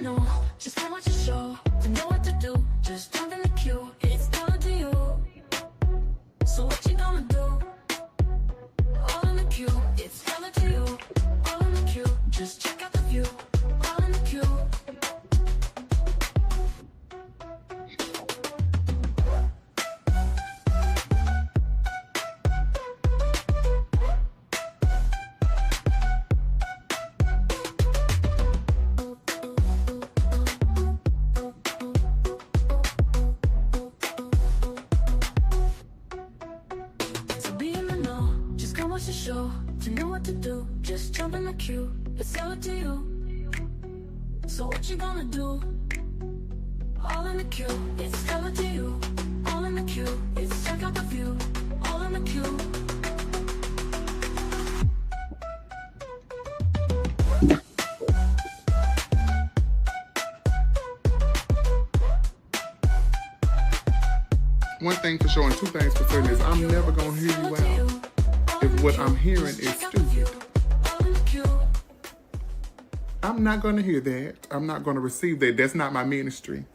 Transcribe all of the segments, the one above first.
know, just how much to show, to know what to do. Just jump in the queue, it's down to you. So what you gonna do? All in the queue, it's hella to you. All in the queue, just check out the view. All in the queue. To show, to know what to do, just jump in the queue, it's all up to you. So what you gonna do? All in the queue, it's all up to you. All in the queue, it's check out the view. All in the queue. One thing for sure and two things for certain is I'm never gonna hear you out if what I'm hearing is stupid. I'm not going to hear that. I'm not going to receive that. That's not my ministry.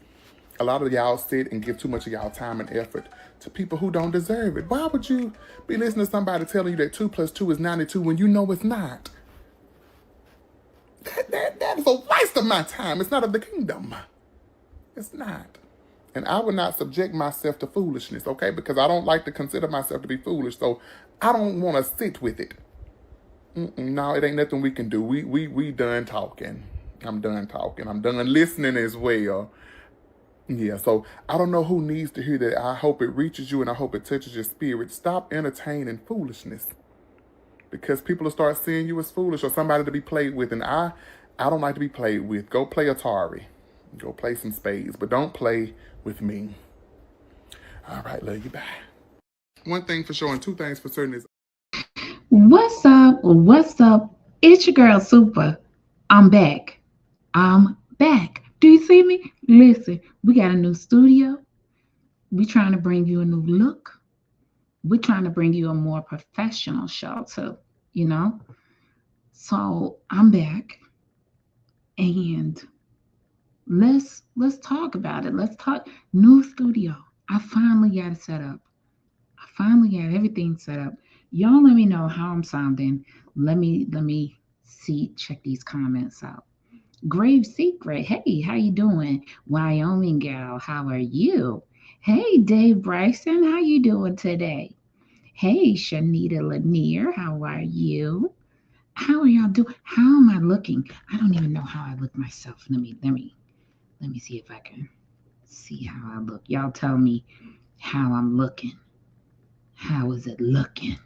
A lot of y'all sit and give too much of y'all time and effort to people who don't deserve it. Why would you be listening to somebody telling you that 2 + 2 is 92 when you know it's not? That is a waste of my time. It's not of the kingdom. It's not. And I would not subject myself to foolishness, okay? Because I don't like to consider myself to be foolish, so I don't want to sit with it. No, it ain't nothing we can do. We done talking. I'm done talking. I'm done listening as well. Yeah, so I don't know who needs to hear that. I hope it reaches you and I hope it touches your spirit. Stop entertaining foolishness. Because people will start seeing you as foolish or somebody to be played with. And I don't like to be played with. Go play Atari. Go play some spades. But don't play with me. All right, love you, bye. One thing for sure and two things for certain is... What's up? What's up? It's your girl, Super. I'm back. Do you see me? Listen, we got a new studio. We're trying to bring you a new look. We're trying to bring you a more professional show too, you know? So I'm back. And let's talk about it. Let's talk new studio. I finally got it set up. I finally got everything set up. Y'all let me know how I'm sounding. Let me see, check these comments out. Grave Secret, hey, how you doing? Wyoming gal, how are you? Hey, Dave Bryson, how you doing today? Hey, Shanita Lanier, how are you? How are y'all doing? How am I looking? I don't even know how I look myself. Let me see if I can see how I look. Y'all tell me how I'm looking. How is it looking?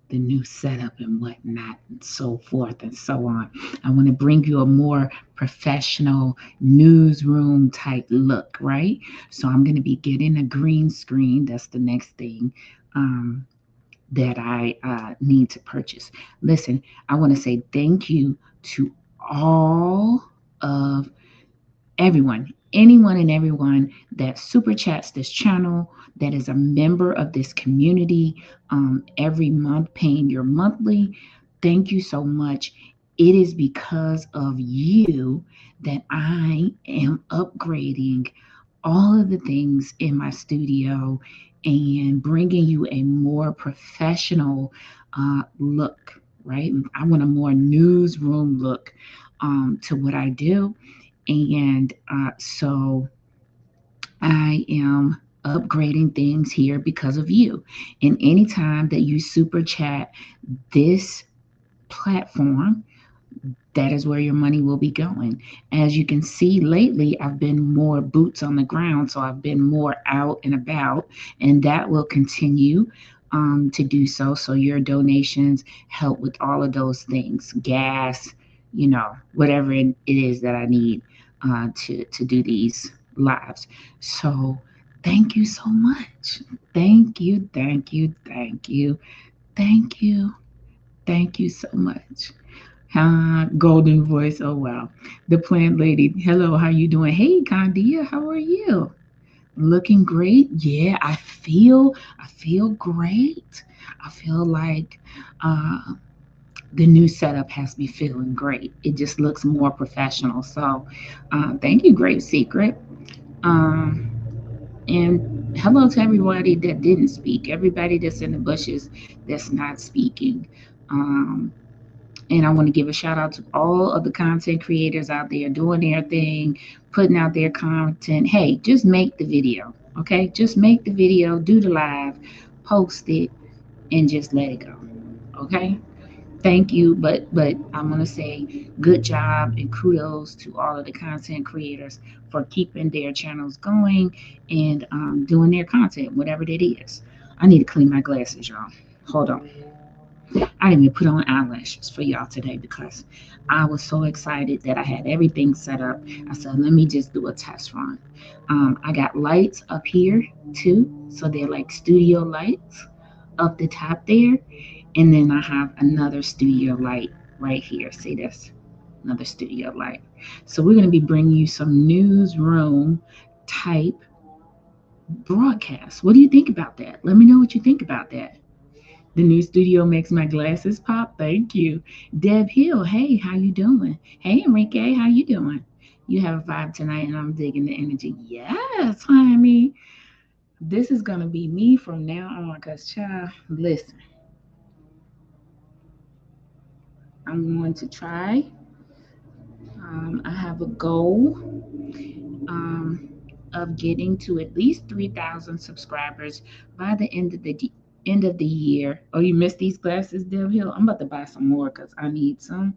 The new setup and whatnot and so forth and so on. I want to bring you a more professional newsroom type look, right? So I'm going to be getting a green screen. That's the next thing that I need to purchase. Listen, I want to say thank you to all of anyone and everyone that super chats this channel, that is a member of this community every month, paying your monthly. Thank you so much. It is because of you that I am upgrading all of the things in my studio and bringing you a more professional look, right? I want a more newsroom look to what I do. And so I am upgrading things here because of you. And anytime that you super chat this platform, that is where your money will be going. As you can see lately, I've been more boots on the ground. So I've been more out and about, and that will continue to do so. So your donations help with all of those things, gas, whatever it is that I need to do these lives. So thank you so much. Thank you so much. Golden voice. Oh wow. The plant lady. Hello, how you doing? Hey, Candia, how are you? Looking great. Yeah, I feel great. I feel like the new setup has me feeling great. It just looks more professional. So, thank you, Great Secret. Um, and hello to everybody that didn't speak, everybody that's in the bushes that's not speaking. Um, and I want to give a shout out to all of the content creators out there doing their thing, putting out their content. Hey, just make the video, okay? Just make the video, do the live, post it, and just let it go, okay? Thank you, but I'm gonna say good job and kudos to all of the content creators for keeping their channels going and doing their content, whatever that is. I need to clean my glasses, y'all. Hold on. I didn't even put on eyelashes for y'all today because I was so excited that I had everything set up. I said, let me just do a test run. I got lights up here too, so they're like studio lights up the top there, and then I have another studio light right here. See this? Another studio light. So we're going to be bringing you some newsroom type broadcasts. What do you think about that? Let me know what you think about that. The new studio makes my glasses pop. Thank you. Deb Hill, hey, how you doing? Hey, Enrique, how you doing? You have a vibe tonight, and I'm digging the energy. Yes, honey. This is going to be me from now on because, child, listen, I'm going to try. I have a goal um, of getting to at least 3,000 subscribers by the end of the year. Oh, you missed these glasses, Deb Hill? I'm about to buy some more because I need some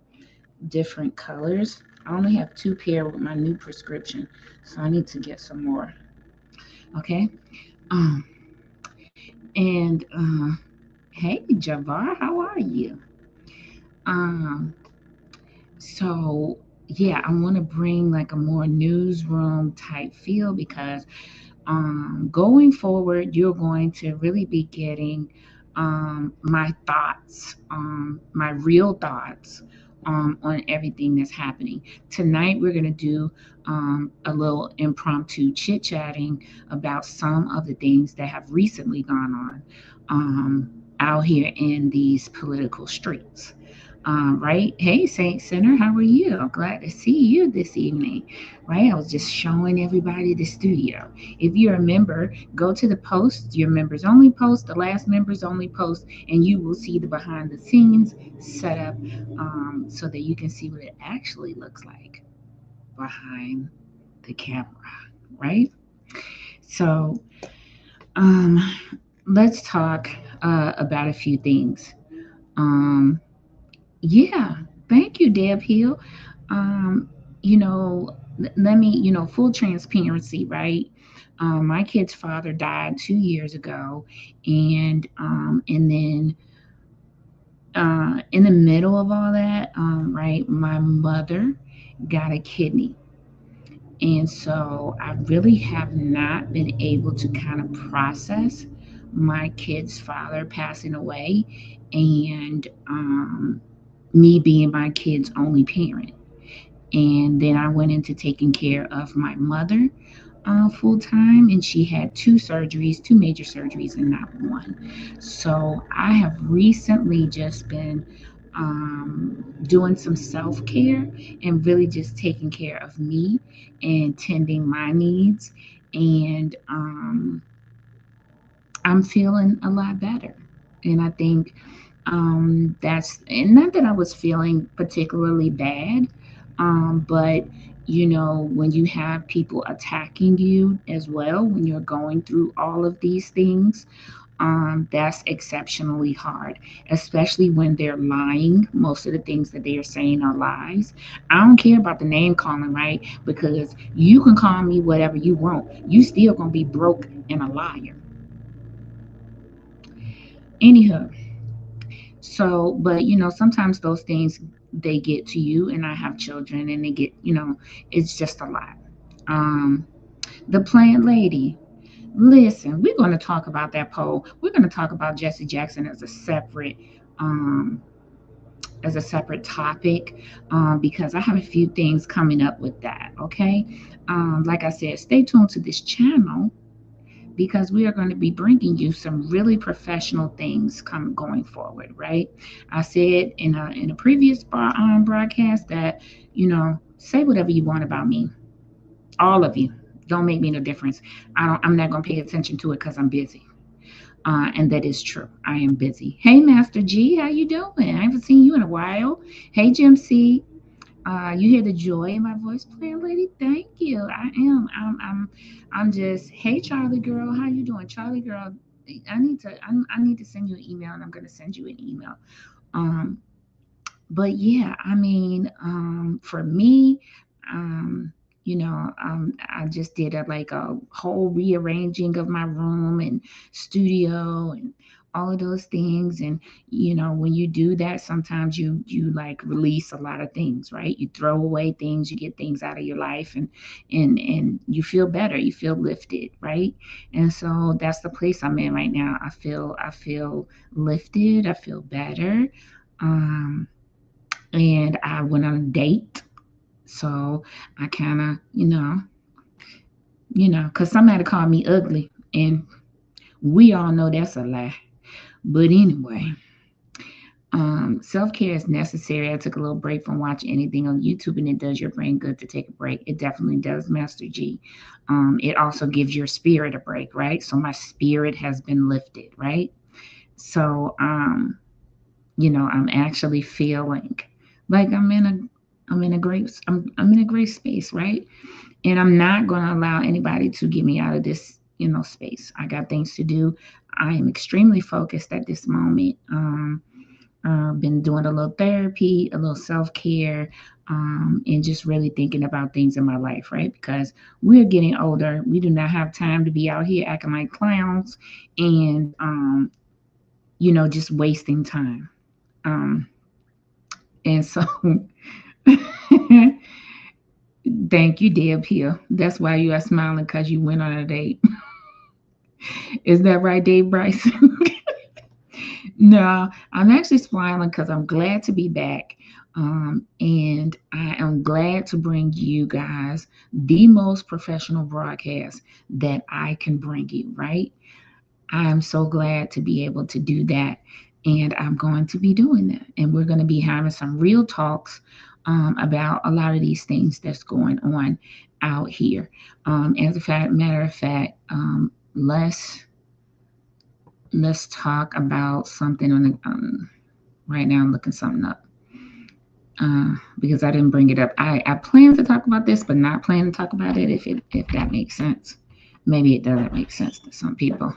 different colors. I only have 2 pair with my new prescription, so I need to get some more. Okay. Um, and hey, Javar, how are you? Um, so yeah, I want to bring like a more newsroom type feel because going forward, you're going to really be getting my thoughts, my real thoughts on everything that's happening. Tonight, we're going to do a little impromptu chit chatting about some of the things that have recently gone on out here in these political streets. Right? Hey, Saint Center, how are you? I'm glad to see you this evening. Right? I was just showing everybody the studio. If you're a member, go to the post, your members only post, the last members only post, and you will see the behind the scenes setup so that you can see what it actually looks like behind the camera. Right? So um, let's talk about a few things. Um, Yeah, thank you, Deb Hill. Um, you know, let me, full transparency, right? My kid's father died 2 years ago, and then in the middle of all that, right, my mother got a kidney. And so I really have not been able to kind of process my kid's father passing away and me being my kid's only parent. And then I went into taking care of my mother full time, and she had 2 surgeries, 2 major surgeries, and not one. So I have recently just been doing some self care and really just taking care of me and tending my needs. And I'm feeling a lot better. And I think that's, and not that I was feeling particularly bad, but when you have people attacking you as well, when you're going through all of these things, that's exceptionally hard, especially when they're lying. Most of the things that they are saying are lies. I don't care about the name calling, right? Because you can call me whatever you want. You still gonna be broke and a liar. Anyhow, so, but sometimes those things they get to you, and I have children, and they get, it's just a lot. Um, the plant lady. Listen, we're going to talk about that poll. We're going to talk about Jesse Jackson um, as a separate topic, because I have a few things coming up with that. Okay, like I said, stay tuned to this channel because we are going to be bringing you some really professional things going forward, right? I said in a previous broadcast that, say whatever you want about me, all of you. Don't make me no difference. I'm not going to pay attention to it because I'm busy. And that is true. I am busy. Hey, Master G, how you doing? I haven't seen you in a while. Hey, Jim C. You hear the joy in my voice, player lady? Thank you. I am. I'm just. Hey, Charlie girl, how you doing, Charlie girl? I need to send you an email, and I'm gonna send you an email. Um, but yeah, I mean, for me, um, I just did a whole rearranging of my room and studio and all of those things. And when you do that, sometimes you like release a lot of things, right? You throw away things, you get things out of your life, and you feel better, you feel lifted, right? And so that's the place I'm in right now. I feel lifted, I feel better. Um, and I went on a date. So I kind of, because somebody called me ugly, and we all know that's a lie. But anyway, self care is necessary. I took a little break from watching anything on YouTube, and it does your brain good to take a break. It definitely does, Master G. It also gives your spirit a break, right? So my spirit has been lifted, right? So, I'm actually feeling like I'm in a great space, right? And I'm not going to allow anybody to get me out of this, space. I got things to do. I am extremely focused at this moment. Been doing a little therapy, a little self care, and just really thinking about things in my life, right? Because we're getting older. We do not have time to be out here acting like clowns and, just wasting time. Um, and so, thank you, Deb Hill. That's why you are smiling, because you went on a date. Is that right, Dave Bryson? No, I'm actually smiling because I'm glad to be back. And I am glad to bring you guys the most professional broadcast that I can bring you, right? I'm so glad to be able to do that. And I'm going to be doing that. And we're going to be having some real talks about a lot of these things that's going on out here. As a matter of fact, let's talk about something on the right now. I'm looking something up because I didn't bring it up. I plan to talk about this, but not plan to talk about it if that makes sense. Maybe it doesn't make sense to some people.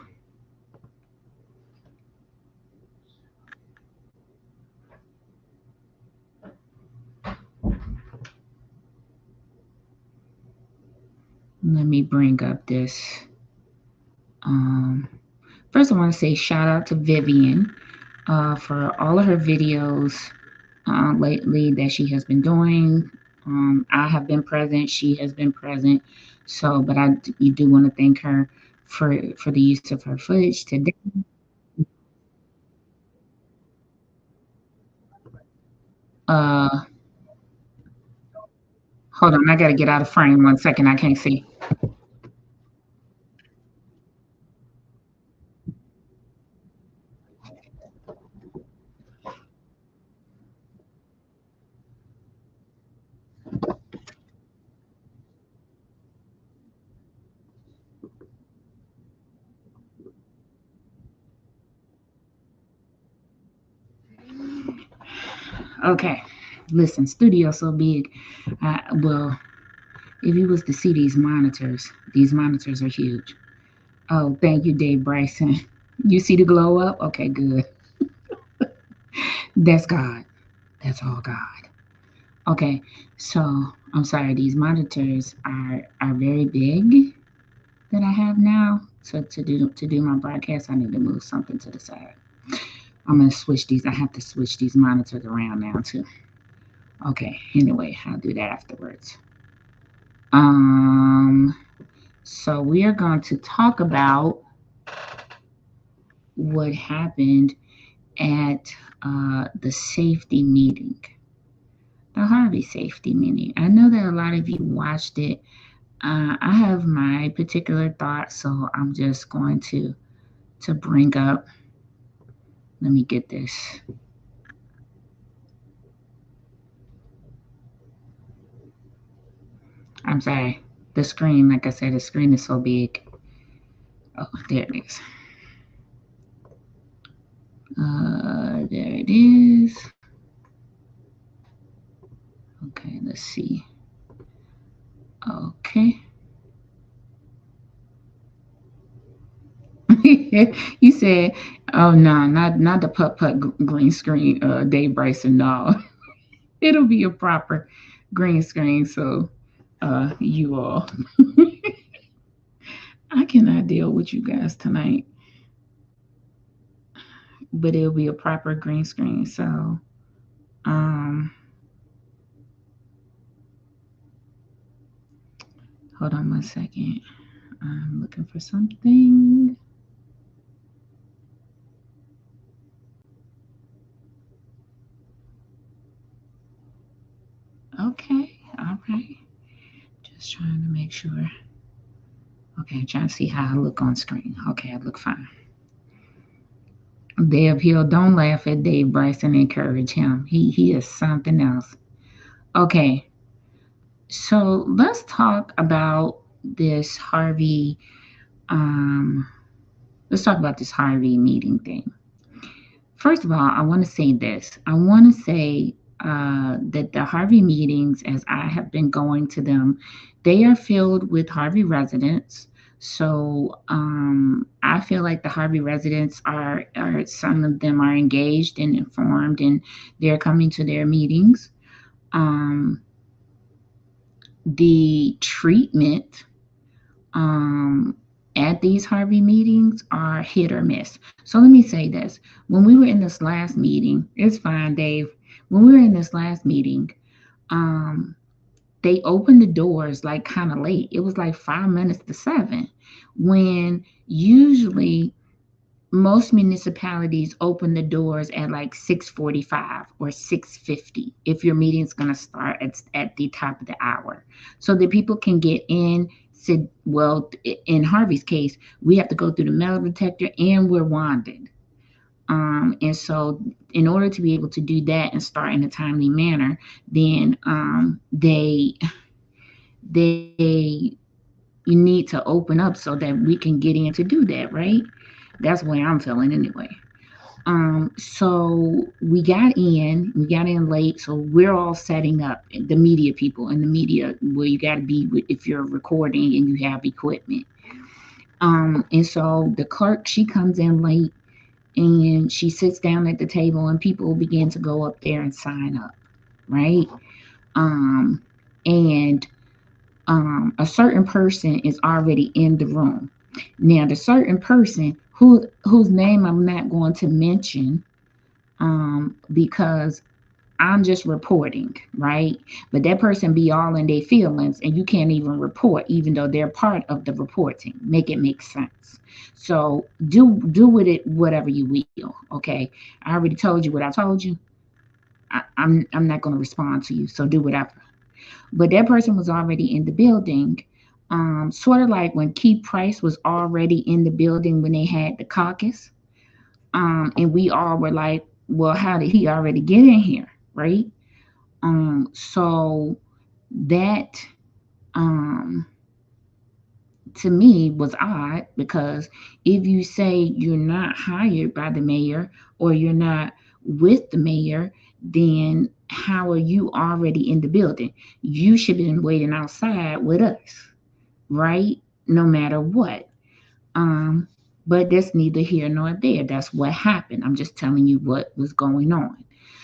Let me bring up this. First, I want to say shout out to Vivian for all of her videos lately that she has been doing. I have been present. She has been present. So, but you do want to thank her for the use of her footage today. Uh, Hold on, I got to get out of frame 1 second. I can't see. Okay, listen, studio so big. Well, if you was to see these monitors are huge. Oh, thank you, Dave Bryson. You see the glow up? Okay, good. That's God. That's all God. Okay, so I'm sorry. These monitors are very big that I have now. So to do my broadcast, I need to move something to the side. I'm gonna switch these. I have to switch these monitors around now too. Okay. Anyway, I'll do that afterwards. Um. So we are going to talk about what happened at the safety meeting, the Harvey safety meeting. I know that a lot of you watched it. I have my particular thoughts, so I'm just going to bring up. Let me get this. I'm sorry. The screen, like I said, the screen is so big. Oh, there it is. There it is. Okay, let's see. Okay. You said, "Oh no, not the green screen." Dave Bryson, no, it'll be a proper green screen. So, you all, I cannot deal with you guys tonight, but it'll be a proper green screen. So, um, hold on 1 second. I'm looking for something. Okay, all right. Just trying to make sure. Okay, trying to see how I look on screen. Okay, I look fine. Dave Hill, don't laugh at Dave Bryson. Encourage him. He is something else. Okay, so let's talk about this Harvey. Um, let's talk about this Harvey meeting thing. First of all, I want to say this. I want to say that the Harvey meetings, as I have been going to them, they are filled with Harvey residents. So I feel like the Harvey residents are some of them are engaged and informed, and they're coming to their meetings. Um, the treatment um, at these Harvey meetings are hit or miss. So let me say this. When we were in this last meeting, it's fine, Dave. When we were in this last meeting, um, they opened the doors like kind of late. It was like 5 minutes to 7, when usually most municipalities open the doors at like 6:45 or 6:50 if your meeting's going to start at the top of the hour, so that people can get in. Sit well. In Harvey's case, we have to go through the metal detector and we're wanded. And so in order to be able to do that and start in a timely manner, then they you need to open up so that we can get in to do that, right? That's the way I'm feeling anyway. So we got in late, so we're all setting up, the media people and the media where you got to be if you're recording and you have equipment. And so the clerk, she comes in late and she sits down at the table and people begin to go up there and sign up, right? Um, and a certain person is already in the room. Now, the certain person whose name I'm not going to mention, because I'm just reporting, right? But that person be all in their feelings, and you can't even report, even though they're part of the reporting. Make it make sense. So do with it whatever you will. Okay, I already told you what I told you. I'm not going to respond to you. So do whatever. But that person was already in the building. Sort of like when Keith Price was already in the building when they had the caucus. And we all were like, well, how did he already get in here? Right. So that um, to me was odd, because if you say you're not hired by the mayor or you're not with the mayor, then how are you already in the building? You should have been waiting outside with us, right? No matter what. Um, but that's neither here nor there. That's what happened. I'm just telling you what was going on.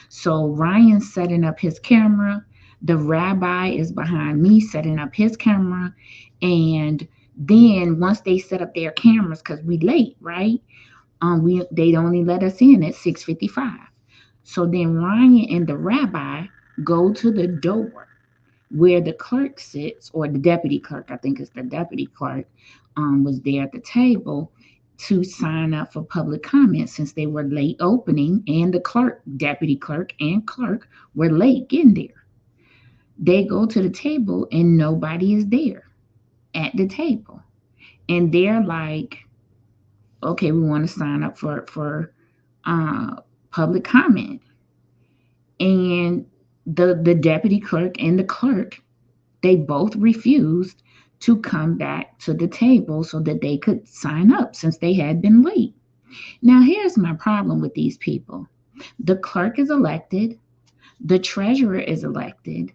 So Ryan's setting up his camera. The rabbi is behind me setting up his camera. And then once they set up their cameras, because we late, right? We they only let us in at 6:55. So then Ryan and the rabbi go to the door where the clerk sits, or the deputy clerk, I think it's the deputy clerk, was there at the table to sign up for public comment, since they were late opening, and the clerk, deputy clerk, and clerk were late getting there. They go to the table and nobody is there. at the table. And they're like, okay, we want to sign up for uh, public comment. And the deputy clerk and the clerk, they both refused to come back to the table so that they could sign up since they had been late. Now, here's my problem with these people. The clerk is elected, the treasurer is elected,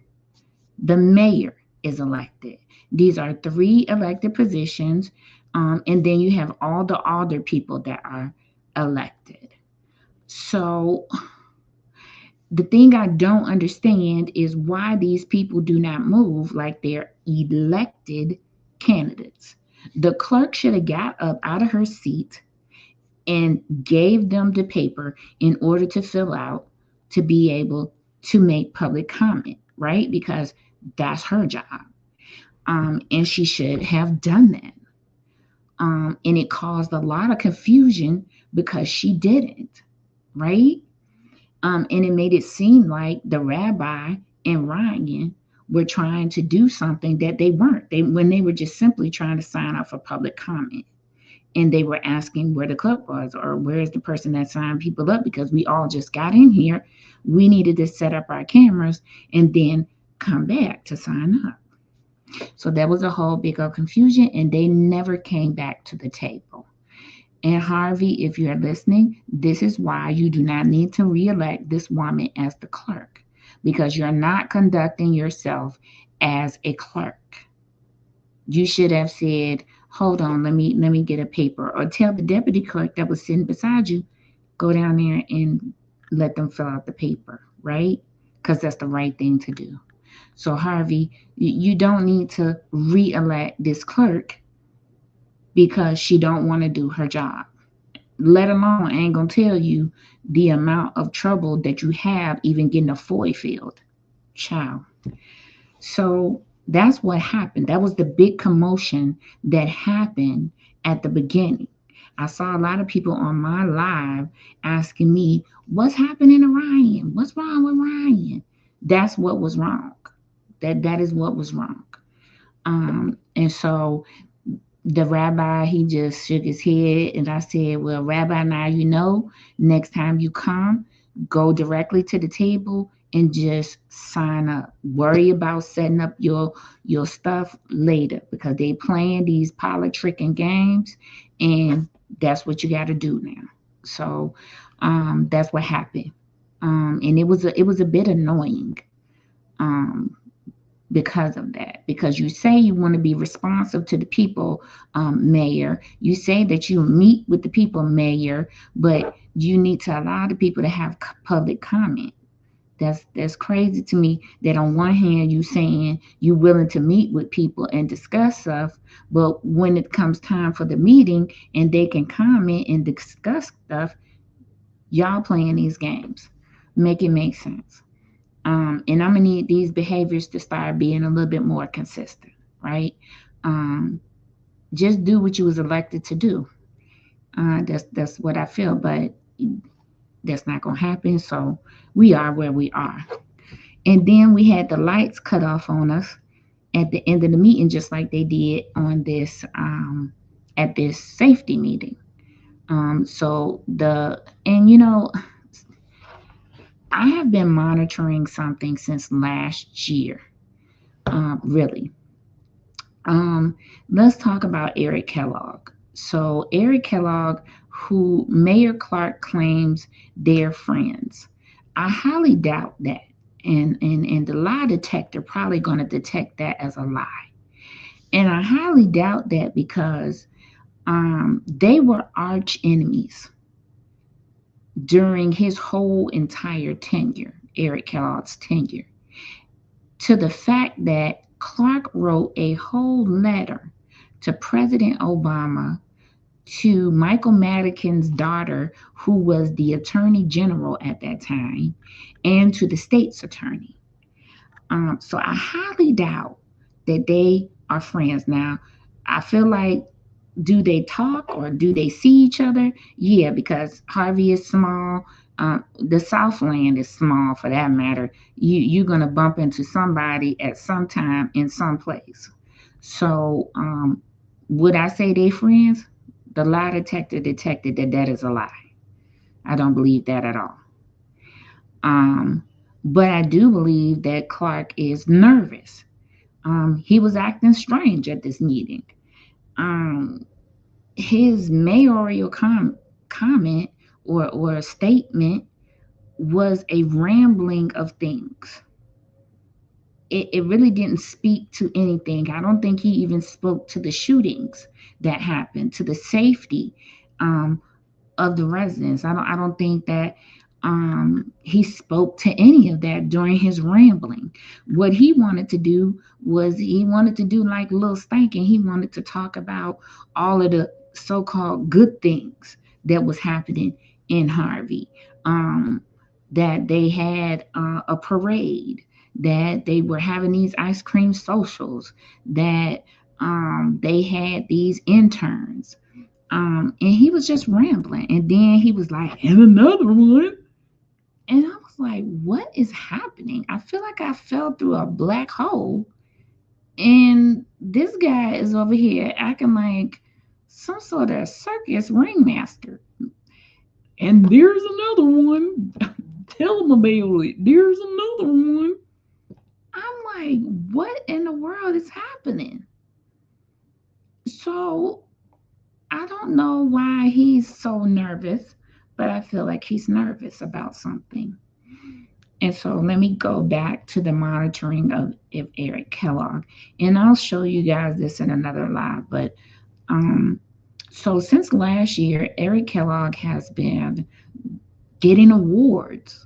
the mayor is elected. These are three elected positions, and then you have all the other people that are elected. So the thing I don't understand is why these people do not move like they're elected candidates. The clerk should have got up out of her seat and gave them the paper in order to fill out to be able to make public comment, right? Because that's her job. And she should have done that. And it caused a lot of confusion because she didn't, right? And it made it seem like the rabbi and Ryan were trying to do something that they weren't. When they were just simply trying to sign up for public comment. And they were asking where the clerk was or where's the person that signed people up, because we all just got in here. We needed to set up our cameras and then come back to sign up. So there was a whole big old confusion, and they never came back to the table. And Harvey, if you're listening, this is why you do not need to reelect this woman as the clerk, because you're not conducting yourself as a clerk. You should have said, hold on, let me get a paper, or tell the deputy clerk that was sitting beside you, go down there and let them fill out the paper, right? Because that's the right thing to do. So Harvey, you don't need to re-elect this clerk because she don't want to do her job. Let alone, I ain't gonna tell you the amount of trouble that you have even getting a FOI filled. Child. So that's what happened. That was the big commotion that happened at the beginning. I saw a lot of people on my live asking me, what's happening to Ryan? What's wrong with Ryan? That's what was wrong. That is what was wrong. And so the rabbi, he just shook his head, and I said, well, Rabbi, now next time you come, go directly to the table and just sign up. Worry about setting up your stuff later, because they playing these politricking games, and that's what you got to do now. So that's what happened. And it was a bit annoying because of that. Because you say you want to be responsive to the people, Mayor. You say that you meet with the people, Mayor, but you need to allow the people to have public comment. That's crazy to me that on one hand you saying you're willing to meet with people and discuss stuff, but when it comes time for the meeting and they can comment and discuss stuff, y'all playing these games. Make it make sense. And I'm gonna need these behaviors to start being a little bit more consistent, right? Just do what you was elected to do. That's what I feel, but that's not gonna happen. So we are where we are. And then we had the lights cut off on us at the end of the meeting, just like they did on this at this safety meeting. I have been monitoring something since last year, really. Let's talk about Eric Kellogg. So Eric Kellogg, who Mayor Clark claims they're friends. I highly doubt that. And the lie detector probably going to detect that as a lie. And I highly doubt that because they were arch enemies during his whole entire tenure, Eric Kellogg's tenure, to the fact that Clark wrote a whole letter to President Obama, to Michael Madigan's daughter, who was the attorney general at that time, and to the state's attorney. So I highly doubt that they are friends. Now, I feel like, do they talk or do they see each other? Yeah, because Harvey is small. The Southland is small, for that matter. You're going to bump into somebody at some time in some place. So, would I say they friends? The lie detector detected that that is a lie. I don't believe that at all. Um, but I do believe that Clark is nervous. He was acting strange at this meeting. Um, his mayoral comment or statement was a rambling of things. It really didn't speak to anything. I don't think he even spoke to the shootings that happened, to the safety um, of the residents. I don't think that he spoke to any of that during his rambling. What he wanted to do was he wanted to do like Lil Stank, and he wanted to talk about all of the so-called good things that was happening in Harvey. Um, that they had a parade, that they were having these ice cream socials, that they had these interns, and he was just rambling. And then he was like, and another one. And I was like, what is happening? I feel like I fell through a black hole. And this guy is over here acting like some sort of circus ringmaster. And there's another one. Tell him about it. There's another one. I'm like, what in the world is happening? So I don't know why he's so nervous, but I feel like he's nervous about something. And so let me go back to the monitoring of Eric Kellogg. And I'll show you guys this in another live. But so since last year, Eric Kellogg has been getting awards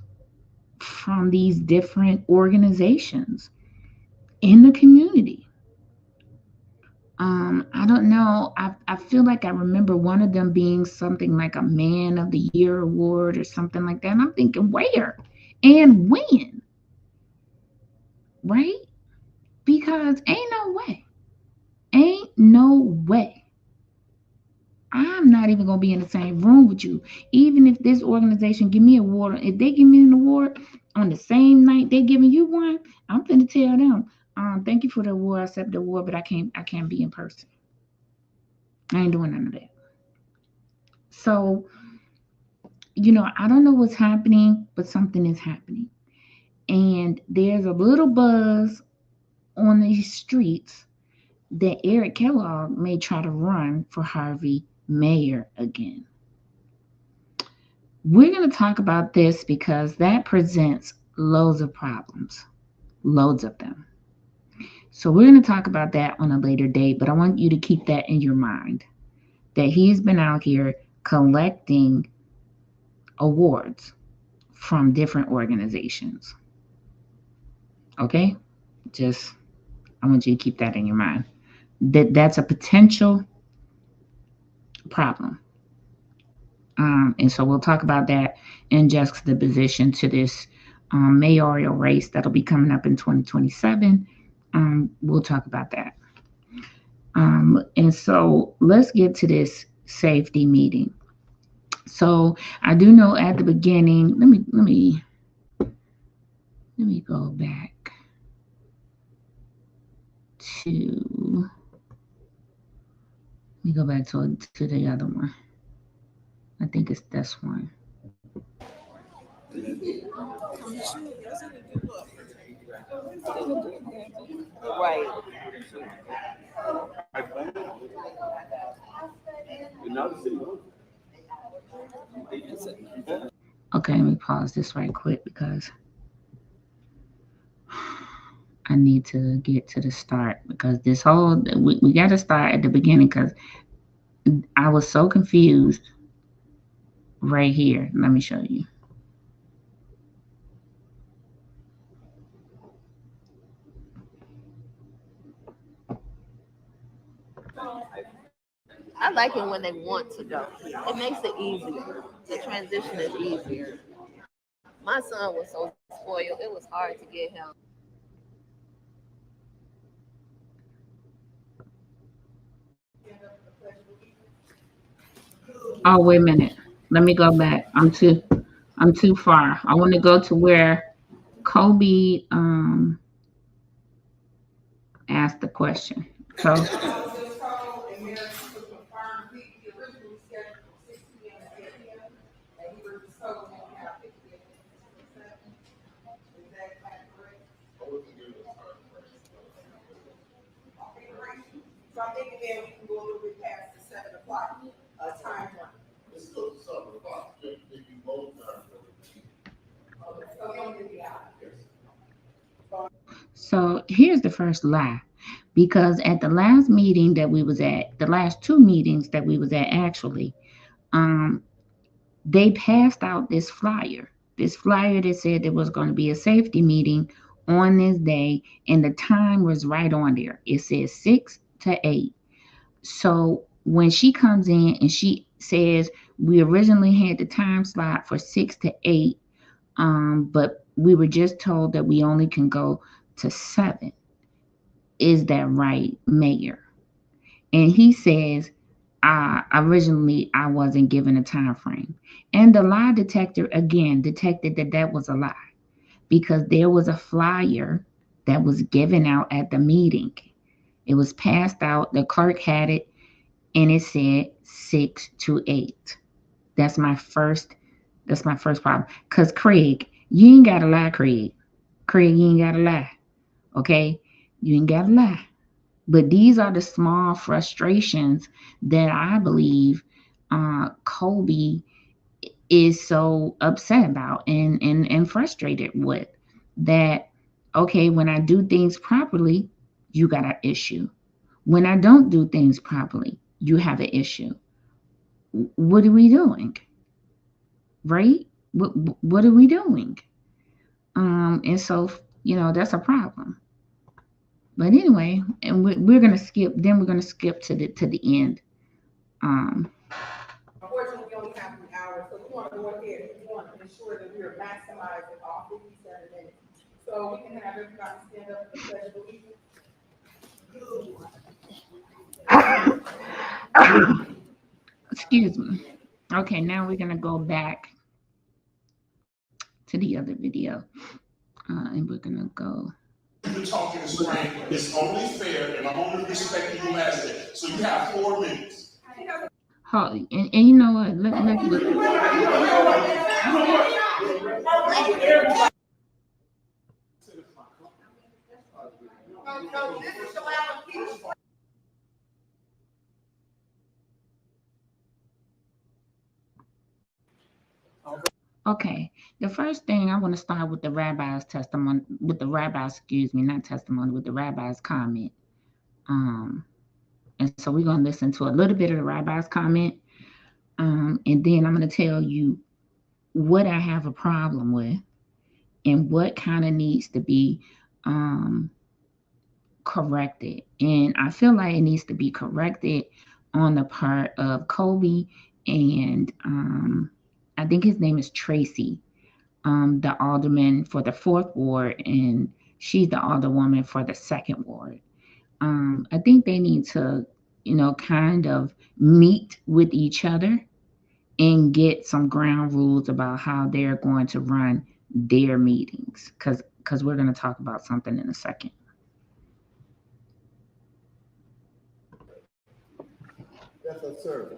from these different organizations in the community. I don't know. I feel like I remember one of them being something like a Man of the Year award or something like that. And I'm thinking, where and when, right? Because ain't no way. I'm not even gonna be in the same room with you. Even if this organization give me an award, if they give me an award on the same night they giving you one, I'm gonna tell them, thank you for the award, I accept the award, but I can't be in person. I ain't doing none of that. So, I don't know what's happening, but something is happening. And there's a little buzz on these streets that Eric Kellogg may try to run for Harvey mayor again. We're going to talk about this because that presents loads of problems, loads of them. So we're going to talk about that on a later date, but I want you to keep that in your mind, that he's been out here collecting awards from different organizations. Okay? I want you to keep that in your mind. That's a potential problem. And so we'll talk about that in juxtaposition to this mayoral race that'll be coming up in 2027. We'll talk about that. And so let's get to this safety meeting. So I do know at the beginning, let me go back to the other one. I think it's this one. Right. Okay, let me pause this right quick because I need to get to the start, because we got to start at the beginning because I was so confused right here. Let me show you. I like it when they want to go. It makes it easier. The transition is easier. My son was so spoiled, it was hard to get him. Oh, wait a minute. Let me go back. I'm too far. I want to go to where Kobe asked the question. So So I'm thinking then we can go a little bit past the 7 o'clock time frame. Let's go to 7 o'clock. If you both time. So we don't get the hour. So here's the first lie. Because at the last meeting that we was at, the last two meetings that we was at actually, they passed out this flyer that said there was going to be a safety meeting on this day, and the time was right on there. It says 6 to 8. So when she comes in and she says we originally had the time slot for 6 to 8, but we were just told that we only can go to 7. Is that right, Mayor? And he says, originally I wasn't given a time frame. And the lie detector again detected that that was a lie, because there was a flyer that was given out at the meeting. It was passed out. The clerk had it, and it said 6 to 8. That's my first problem. Because Craig, you ain't got to lie, Craig. Craig, you ain't got to lie. Okay? You ain't got to lie. But these are the small frustrations that I believe Kobe is so upset about and frustrated with. That, okay, when I do things properly, you got an issue. When I don't do things properly, you have an issue. What are we doing? Right? What are we doing? And so, that's a problem. But anyway, and we're gonna skip. Then we're gonna skip to the end. Unfortunately, we only have an hour, so we want to go ahead. We want to ensure that we are maximizing all 57 minutes. So we can have everybody stand up for the pledge of allegiance. Excuse me. Okay, now we're gonna go back to the other video, and we're gonna go. You're talking is frank, it's only fair, and I only respect you as it. So you have 4 minutes. And you know what? Let's look. No, this is your allocation. Okay, the first thing I want to start with the rabbi's testimony, with the rabbi's comment. And so we're going to listen to a little bit of the rabbi's comment, and then I'm going to tell you what I have a problem with and what kind of needs to be corrected. And I feel like it needs to be corrected on the part of Kobe and I think his name is Tracy, the alderman for the 4th ward, and she's the alderwoman for the 2nd ward. I think they need to, kind of meet with each other and get some ground rules about how they're going to run their meetings, because we're going to talk about something in a second. That's a service.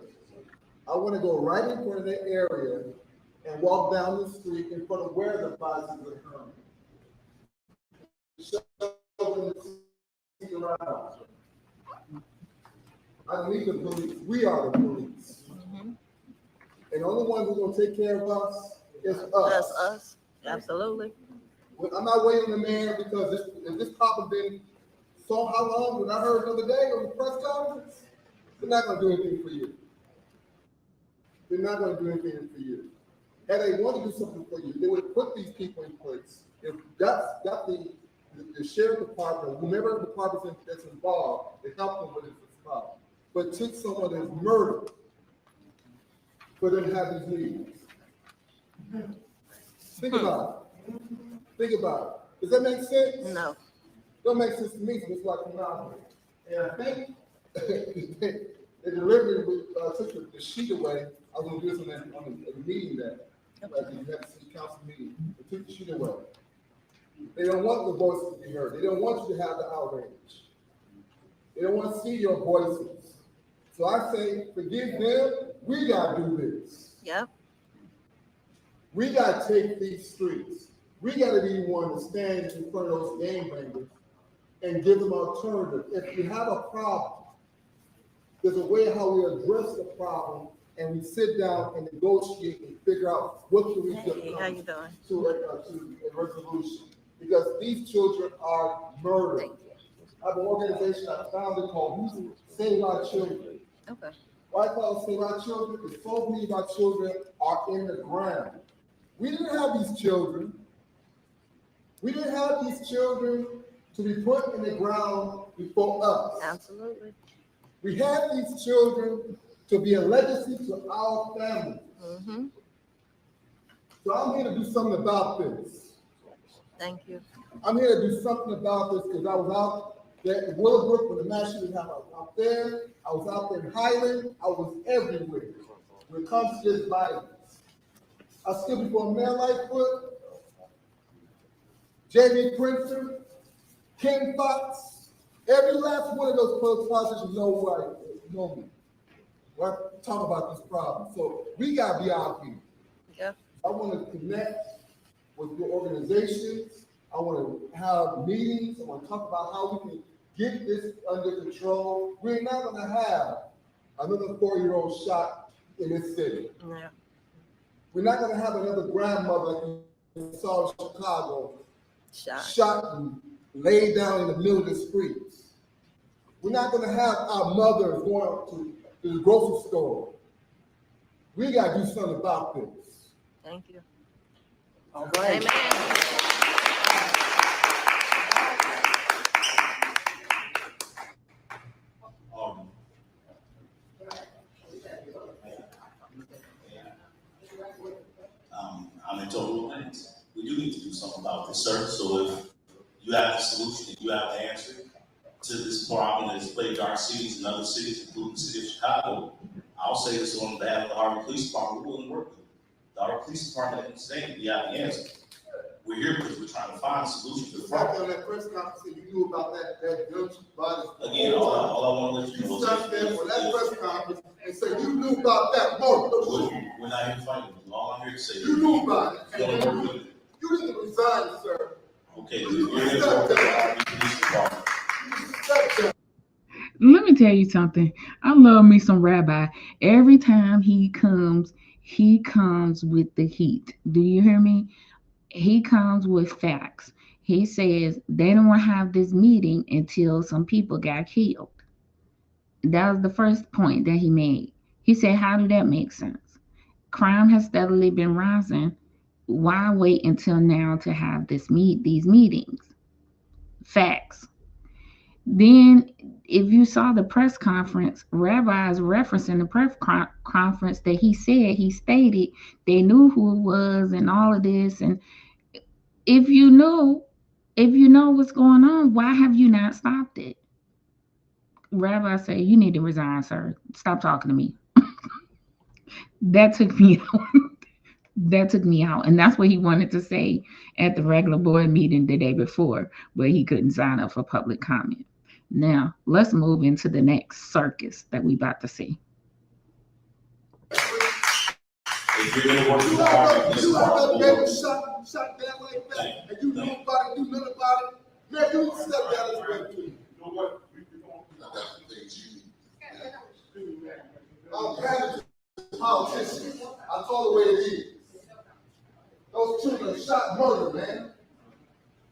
I want to go right in front of the area and walk down the street in front of where the bodies are coming. I don't need the police. We are the police. Mm-hmm. And the only one who's going to take care of us is us. That's us. Absolutely. I'm not waiting on the mayor, because if this pop been so how long, when I heard the other day on the press conference, they're not going to do anything for you. They're not going to do anything for you. Had they want to do something for you, they would put these people in place. If got the sheriff department, whomever department that's involved, to help them with this problem. But took someone that's murdered for them to have these meetings. Think about it. Think about it. Does that make sense? No. Don't make sense to me, so it's like I'm not. And I think they deliberately took the sheet away. I was going to do this on a meeting that, like you had the city council meeting. They took the sheet away. They don't want the voices to be heard. They don't want you to have the outrage. They They don't want to see your voices. So I say, forgive them. We got to do this. Yep. We got to take these streets. We got to be one to stand in front of those game bangers and give them alternative. If you have a problem, there's a way how we address the problem, and we sit down and negotiate and figure out what can we do How you doing? to a resolution. Because these children are murdered. Thank you. I have an organization I founded called Save Our Children. Okay. Why I call it Save Our Children? Because so many of our children are in the ground. We didn't have these children. We didn't have these children to be put in the ground before us. Absolutely. We had these children to be a legacy to our family. Mm-hmm. So I'm here to do something about this. Thank you. I'm here to do something about this because I was out there in Willowbrook when the mass shooting happened. I was out there. I was out there in Highland. I was everywhere when it comes to this violence. I stood before a man Lightfoot, Jamie Printer, Ken Fox, every last one of those politicians know me. We're talking about this problem. So we got to be out here. Yep. I want to connect with your organizations. I want to have meetings. I want to talk about how we can get this under control. We're not going to have another 4-year-old shot in this city. Yeah. We're not going to have another grandmother like we saw in Chicago shot and laid down in the middle of the streets. We're not going to have our mothers going to the grocery store. We got to do something about this. Thank you. All right. Amen. I'm in total agreement. We do need to do something about this, sir. So if you have the solution, if you have the answer to this problem that has plagued our cities and other cities, including the city of Chicago, I'll say this on behalf of the Harvey Police Department. We're willing to work with you. The Harvey Police Department didn't say we have the answer. We're here because we're trying to find a solution to the problem. On that press conference, you knew about that gun body. Again, all I want to let you know You sat there for that press conference and said you knew about that moment. we're not here to fight with you. All I'm here to say is You knew about it. you want to work with it. You need to resign, sir. Okay, we're here to work with the Harvey Police Department. Let me tell you something. I love me some Rabbi. Every time he comes with the heat. Do you hear me? He comes with facts. He says they don't want to have this meeting until some people got killed. That was the first point that he made. He said, how did that make sense? Crime has steadily been rising. Why wait until now to have these meetings? Facts. Then, if you saw the press conference, Rabbi is referencing the press conference that he stated they knew who it was and all of this. And if you know what's going on, why have you not stopped it? Rabbi said, you need to resign, sir. Stop talking to me. That took me out. That took me out. And that's what he wanted to say at the regular board meeting the day before, but he couldn't sign up for public comment. Now, let's move into the next circus that we about to see. If you're going to work with the Harvey Police Department, shot down like that, and you knew about it, you knew about it. Man, you step down this way too. You know what? That's the things you need. I'm glad the politician. I told the way it is. Those children shot murder, man.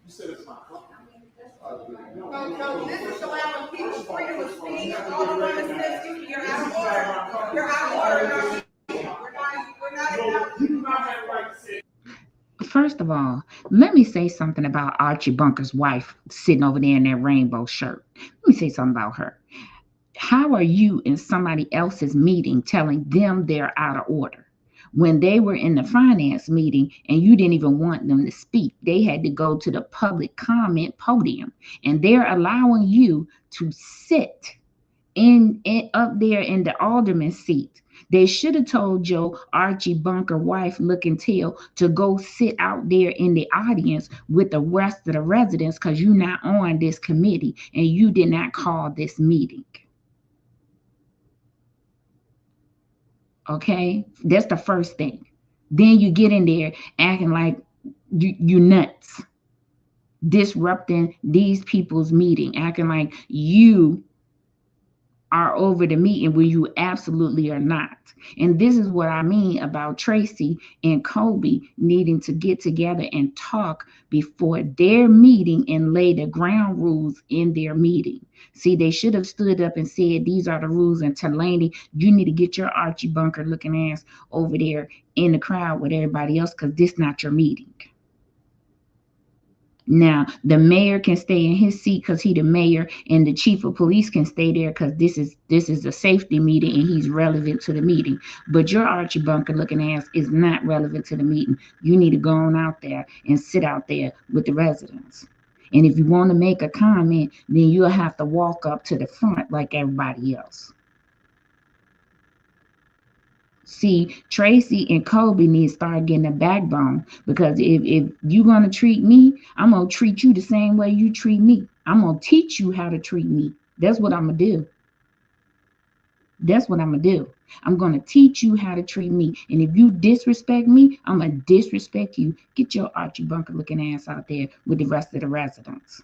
You said it's not. No, this is allowing people's freedom of speech. All the one that says you're out of order. You're out of order. We're not. You do not have the right to say. First of all, let me say something about Archie Bunker's wife sitting over there in that rainbow shirt. Let me say something about her. How are you in somebody else's meeting telling them they're out of order? When they were in the finance meeting and you didn't even want them to speak, they had to go to the public comment podium, and they're allowing you to sit in up there in the alderman seat They should have told your Archie Bunker wife looking tail to go sit out there in the audience with the rest of the residents because you're not on this committee and you did not call this meeting. Okay, that's the first thing. Then you get in there acting like you nuts, disrupting these people's meeting, acting like you are over the meeting when you absolutely are not. And this is what I mean about Tracy and Kobe needing to get together and talk before their meeting and lay the ground rules in their meeting. See, they should have stood up and said, these are the rules. And Talani, you need to get your Archie Bunker looking ass over there in the crowd with everybody else because this not your meeting. Now, the mayor can stay in his seat because he's the mayor, and the chief of police can stay there because this is a safety meeting and he's relevant to the meeting. But your Archie Bunker looking ass is not relevant to the meeting. You need to go on out there and sit out there with the residents. And if you want to make a comment, then you'll have to walk up to the front like everybody else. See, Tracy and Kobe need to start getting a backbone because if you're going to treat me, I'm going to treat you the same way you treat me. I'm going to teach you how to treat me. That's what I'm going to do. That's what I'm going to do. I'm going to teach you how to treat me. And if you disrespect me, I'm going to disrespect you. Get your Archie Bunker looking ass out there with the rest of the residents.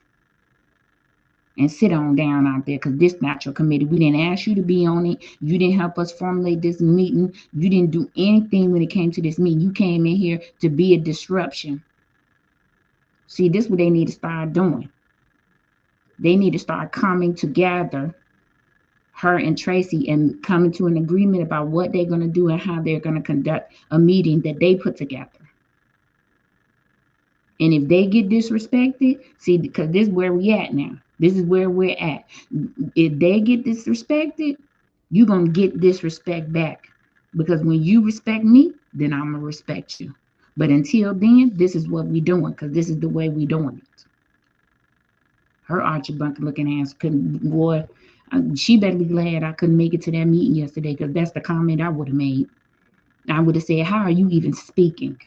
And sit on down out there because this not your committee. We didn't ask you to be on it. You didn't help us formulate this meeting. You didn't do anything when it came to this meeting. You came in here to be a disruption. See, this is what they need to start doing. They need to start coming together, her and Tracy, and coming to an agreement about what they're going to do and how they're going to conduct a meeting that they put together. And if they get disrespected, see, because this is where we at now. This is where we're at. If they get disrespected, you're going to get disrespect back. Because when you respect me, then I'm going to respect you. But until then, this is what we're doing because this is the way we're doing it. Her Archie Bunker looking ass couldn't, boy, she better be glad I couldn't make it to that meeting yesterday because that's the comment I would have made. I would have said, how are you even speaking?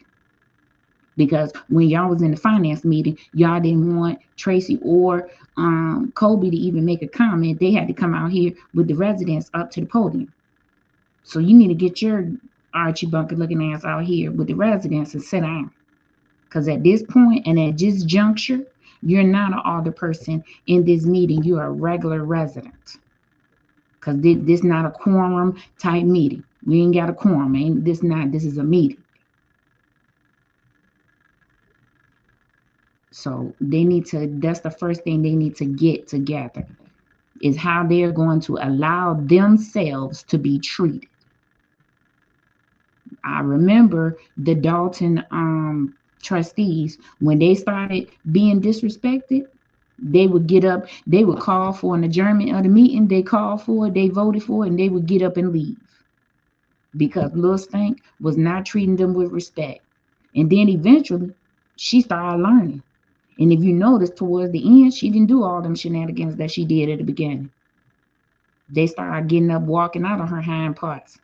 Because when y'all was in the finance meeting, y'all didn't want Tracy or Kobe to even make a comment. They had to come out here with the residents up to the podium. So you need to get your Archie Bunker looking ass out here with the residents and sit down. Because at this point and at this juncture, you're not an older person in this meeting. You're a regular resident. Because this is not a quorum type meeting. We ain't got a quorum. This is a meeting. So they need to, that's the first thing they need to get together is how they're going to allow themselves to be treated. I remember the Dalton trustees, when they started being disrespected, they would get up, they would call for an adjournment of the meeting, they called for it, they voted for it, and they would get up and leave. Because Lil Stank was not treating them with respect. And then eventually, she started learning. And if you notice, towards the end, she didn't do all them shenanigans that she did at the beginning. They started getting up, walking out on her hind parts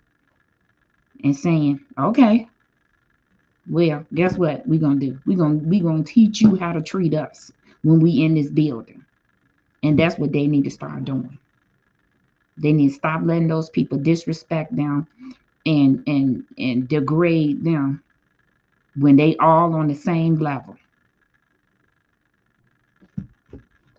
and saying, okay, well, guess what we're going to do? We're going to teach you how to treat us when we in this building. And that's what they need to start doing. They need to stop letting those people disrespect them and degrade them when they all on the same level.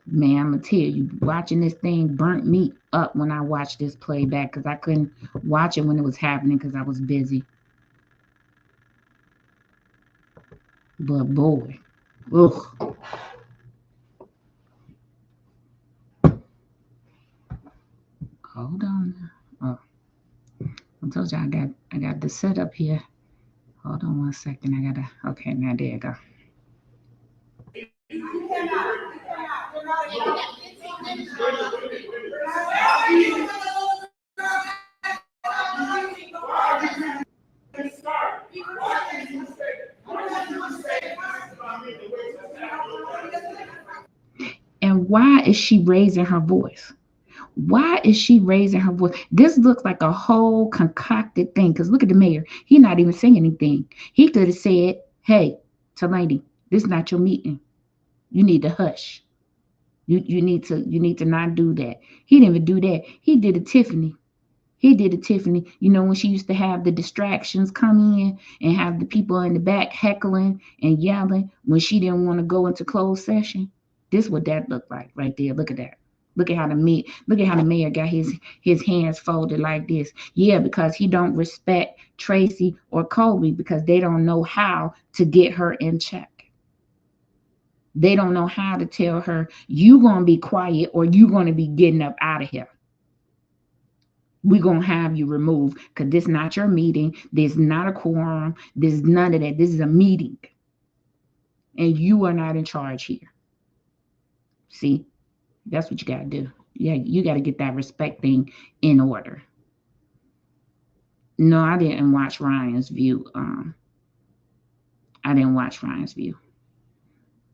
Man, I'm going to tell you, watching this thing burnt me up when I watched this playback because I couldn't watch it when it was happening because I was busy. But boy, ugh. Hold on. Oh, I told you I got the setup here. Hold on 1 second. Okay, now there you go. And why is she raising her voice? Why is she raising her voice? This looks like a whole concocted thing. Because look at the mayor. He's not even saying anything. He could have said, hey, to lady, this is not your meeting. You need to hush. You need to not do that. He didn't even do that. He did it, Tiffany. He did it, Tiffany. You know, when she used to have the distractions come in and have the people in the back heckling and yelling when she didn't want to go into closed session. This is what that looked like right there. Look at that. Look at how the mayor got his hands folded like this. Yeah, because he don't respect Tracy or Colby because they don't know how to get her in check. They don't know how to tell her, you gonna be quiet or you gonna be getting up out of here. We're going to have you removed because this is not your meeting. This is not a quorum. This is none of that. This is a meeting. And you are not in charge here. See, that's what you got to do. Yeah, you got to get that respect thing in order. No, I didn't watch Ryan's View. I didn't watch Ryan's View.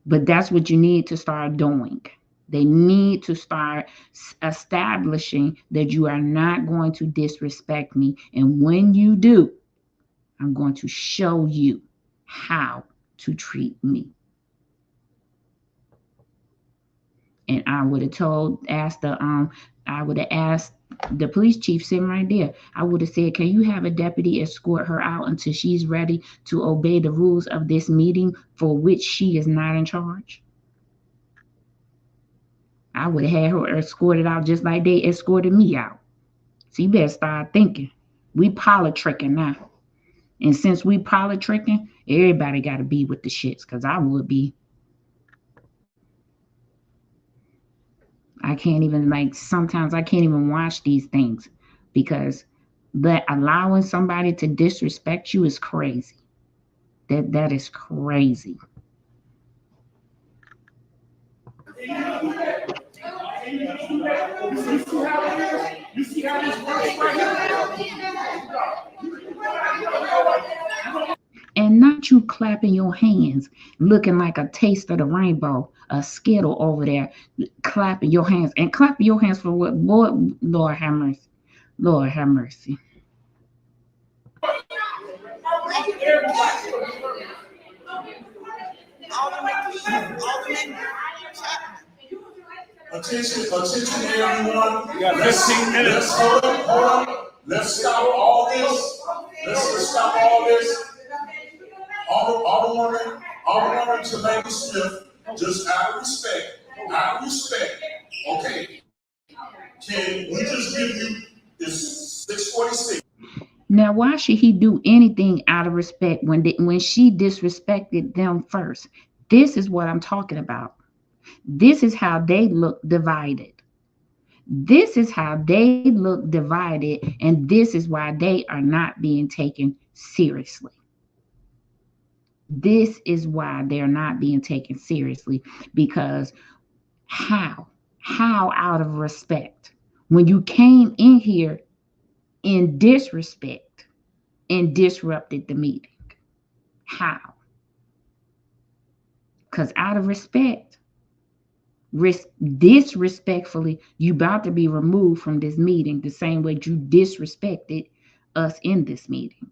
But that's what you need to start doing. They need to start establishing that you are not going to disrespect me. And when you do, I'm going to show you how to treat me. And I would have asked the police chief sitting right there. I would have said, can you have a deputy escort her out until she's ready to obey the rules of this meeting for which she is not in charge? I would have had her escorted out just like they escorted me out. So you better start thinking. We politicking now. And since we politicking, everybody got to be with the shits because I would be. I can't even, sometimes I can't even watch these things because allowing somebody to disrespect you is crazy. That is crazy. You see how this works right here? And not you clapping your hands, looking like a taste of the rainbow, a skittle over there, clapping your hands. And clapping your hands for what? Lord have mercy. Lord have mercy. Attention, everyone. We got 15 minutes. Hold on. Let's stop all this. Let's stop all this. Alderwoman to Lady Smith, just out of respect. Okay. Can we just give you this 646? Now, why should he do anything out of respect when she disrespected them first? This is what I'm talking about. This is how they look divided. This is how they look divided, and this is why they are not being taken seriously. This is why they're not being taken seriously, because how out of respect when you came in here in disrespect and disrupted the meeting? How? Because out of respect, disrespectfully, you about to be removed from this meeting the same way you disrespected us in this meeting.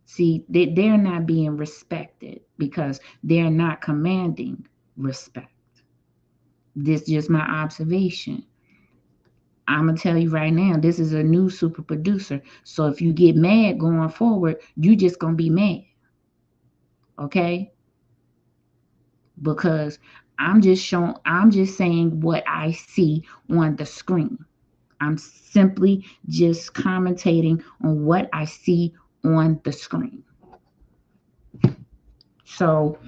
See, they're not being respected because they're not commanding respect. This is just my observation. I'm going to tell you right now, this is a new super producer. So if you get mad going forward, you just going to be mad. Okay? Because I'm just saying what I see on the screen. I'm simply just commentating on what I see on the screen. So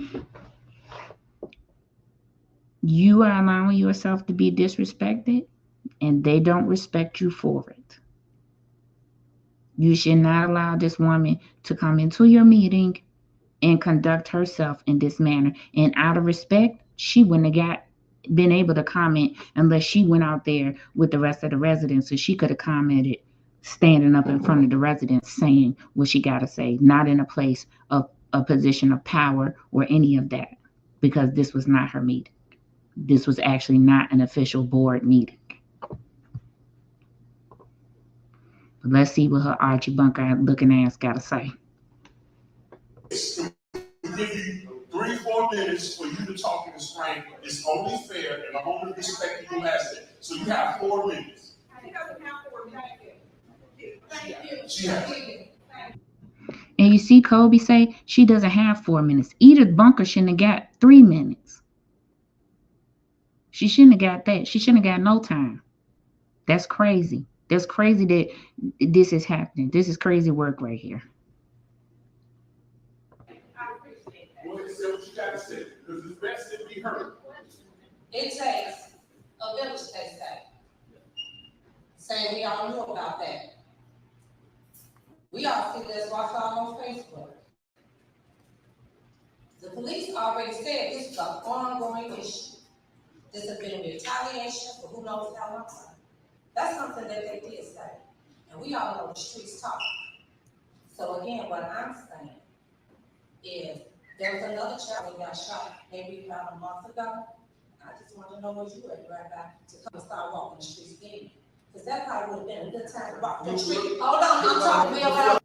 you are allowing yourself to be disrespected, and they don't respect you for it. You should not allow this woman to come into your meeting and conduct herself in this manner. And out of respect, she wouldn't have been able to comment unless she went out there with the rest of the residents. So she could have commented standing up in front of the residents saying what she got to say, not in a place of a position of power or any of that, because this was not her meeting. This was actually not an official board meeting. But let's see what her Archie Bunker looking ass got to say. Give you 3-4 minutes for you to talk in the spring. It's only fair, and I only respect you who has it. So you have 4 minutes. He doesn't have 4 minutes. Thank you. She has it. And you see Kobe say she doesn't have 4 minutes. Edith Bunker shouldn't have got 3 minutes. She shouldn't have got that. She shouldn't have got no time. That's crazy. That's crazy that this is happening. This is crazy work right here. Well, say what you got to say, because it's best to be heard. It takes a village, they say. Saying we all knew about that. We all see this watch all on Facebook. The police already said this is an ongoing issue. This has been retaliation for who knows how long. That's something that they did say. And we all know the streets talk. So again, what I'm saying is there was another child that got shot maybe about a month ago. I just want to know where you were, Rabbi, to come and start walking the streets again. Because that probably would have been a good time to walk the street. Hold on, I'm talking real loud.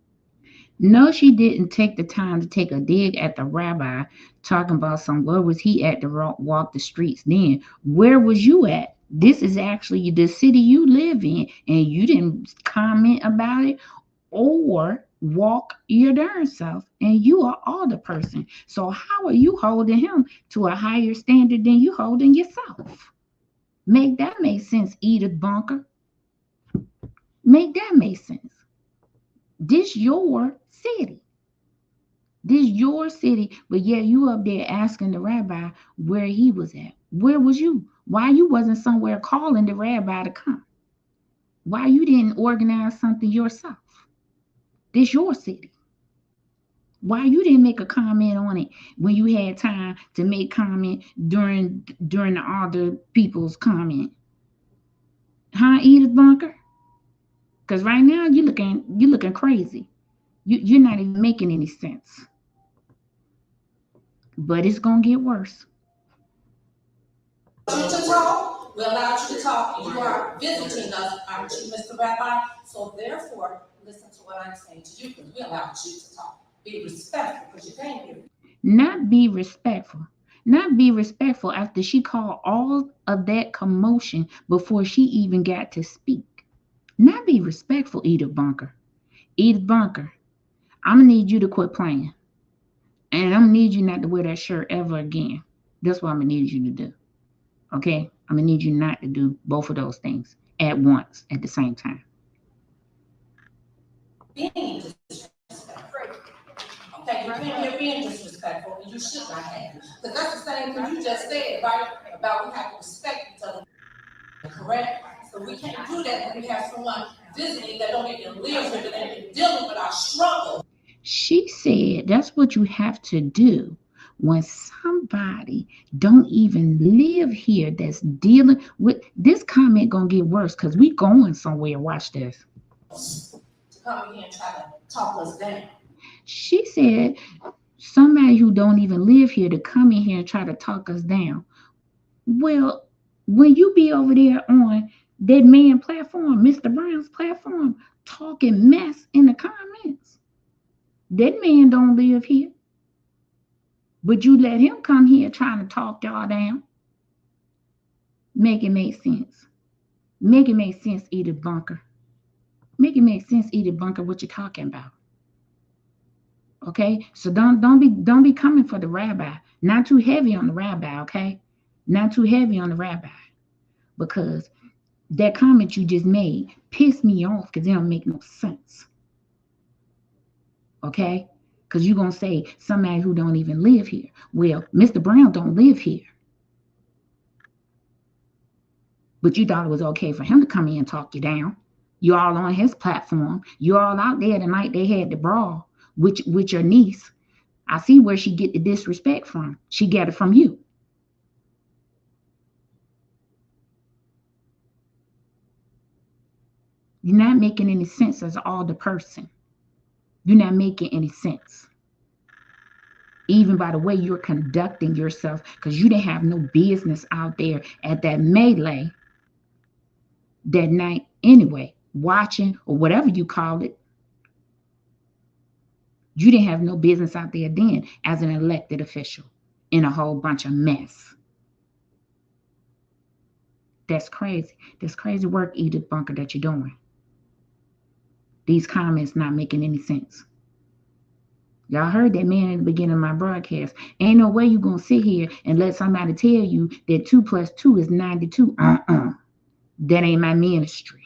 No, she didn't take the time to take a dig at the rabbi talking about where was he at to walk the streets then? Where was you at? This is actually the city you live in, and you didn't comment about it or walk your darn self, and you are all the person. So how are you holding him to a higher standard than you holding yourself? Make that make sense, Edith Bunker. Make that make sense. This your city. This your city, but yet you up there asking the rabbi where he was at. Where was you? Why you wasn't somewhere calling the rabbi to come? Why you didn't organize something yourself? This your city. Why you didn't make a comment on it when you had time to make comment during the other people's comment? Huh, Edith Bunker? Because right now you're looking crazy. You're not even making any sense. But it's gonna get worse. You to talk, we allowed you to talk, and you are visiting us, aren't you, Mr. Rabbi? So therefore, listen to what I'm saying to you, because we allowed you to talk. Be respectful, because you came here. Not be respectful. Not be respectful after she called all of that commotion before she even got to speak. Not be respectful, Edith Bunker. Edith Bunker, I'm gonna need you to quit playing. And I'm gonna need you not to wear that shirt ever again. That's what I'm gonna need you to do. Okay? I'm gonna need you not to do both of those things at once, at the same time. Being disrespectful. Okay, you came here being disrespectful, and you should not have. Because that's the same thing you just said, right? About we have to respect each other. Correct? So we can't do that when we have someone visiting that don't even live here, that ain't been dealing with our struggle. She said that's what you have to do when somebody don't even live here that's dealing with this. Comment gonna get worse because we going somewhere. Watch this. To come here and try to talk us down. She said somebody who don't even live here to come in here and try to talk us down. Well, when you be over there on that man platform, Mr. Brown's platform, talking mess in the comments, that man don't live here. But you let him come here trying to talk y'all down. Make it make sense. Make it make sense, Edith Bunker. Make it make sense, Edith Bunker, what you're talking about. Okay? So don't be coming for the rabbi. Not too heavy on the rabbi, okay? Not too heavy on the rabbi. Because that comment you just made pissed me off because it don't make no sense. Okay? Because you're going to say somebody who don't even live here. Well, Mr. Brown don't live here. But you thought it was okay for him to come in and talk you down. You all on his platform. You all out there the night they had the brawl with your niece. I see where she get the disrespect from. She got it from you. You're not making any sense as all the person. You're not making any sense. even by the way you're conducting yourself, because you didn't have no business out there at that melee that night anyway, watching or whatever you call it. You didn't have no business out there then as an elected official in a whole bunch of mess. That's crazy. That's crazy work, Edith Bunker, that you're doing. These comments not making any sense. Y'all heard that man in the beginning of my broadcast. Ain't no way you gonna sit here and let somebody tell you that 2 + 2 is 92. That ain't my ministry.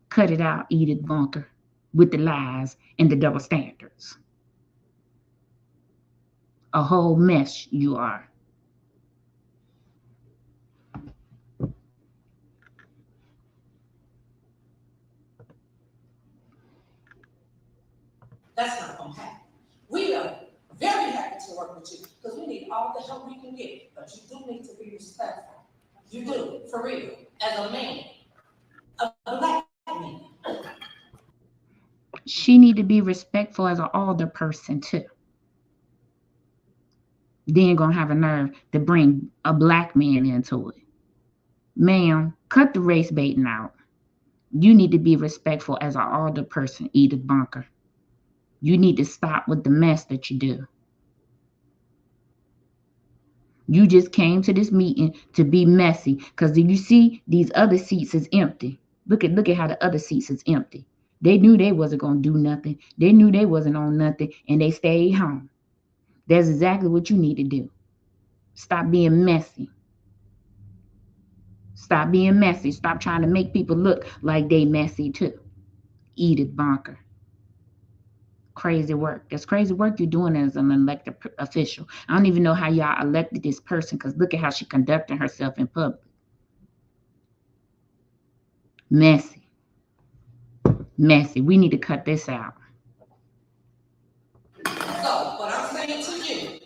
Cut it out, Edith Bunker, with the lies and the double standards. A whole mess you are. That's not gonna happen. We are very happy to work with you because we need all the help we can get, but you do need to be respectful. You do, for real, as a man, a black man. She need to be respectful as an older person too. Then gonna have a nerve to bring a black man into it. Ma'am, cut the race baiting out. You need to be respectful as an older person, Edith Bunker. You need to stop with the mess that you do. You just came to this meeting to be messy because you see these other seats is empty. Look at how the other seats is empty. They knew they wasn't going to do nothing. They knew they wasn't on nothing, and they stayed home. That's exactly what you need to do. Stop being messy. Stop being messy. Stop trying to make people look like they messy too. Edith Bunker. Crazy work. That's crazy work you're doing as an elected official. I don't even know how y'all elected this person because look at how she conducted herself in public. Messy. Messy. We need to cut this out. So, what I'm saying to you,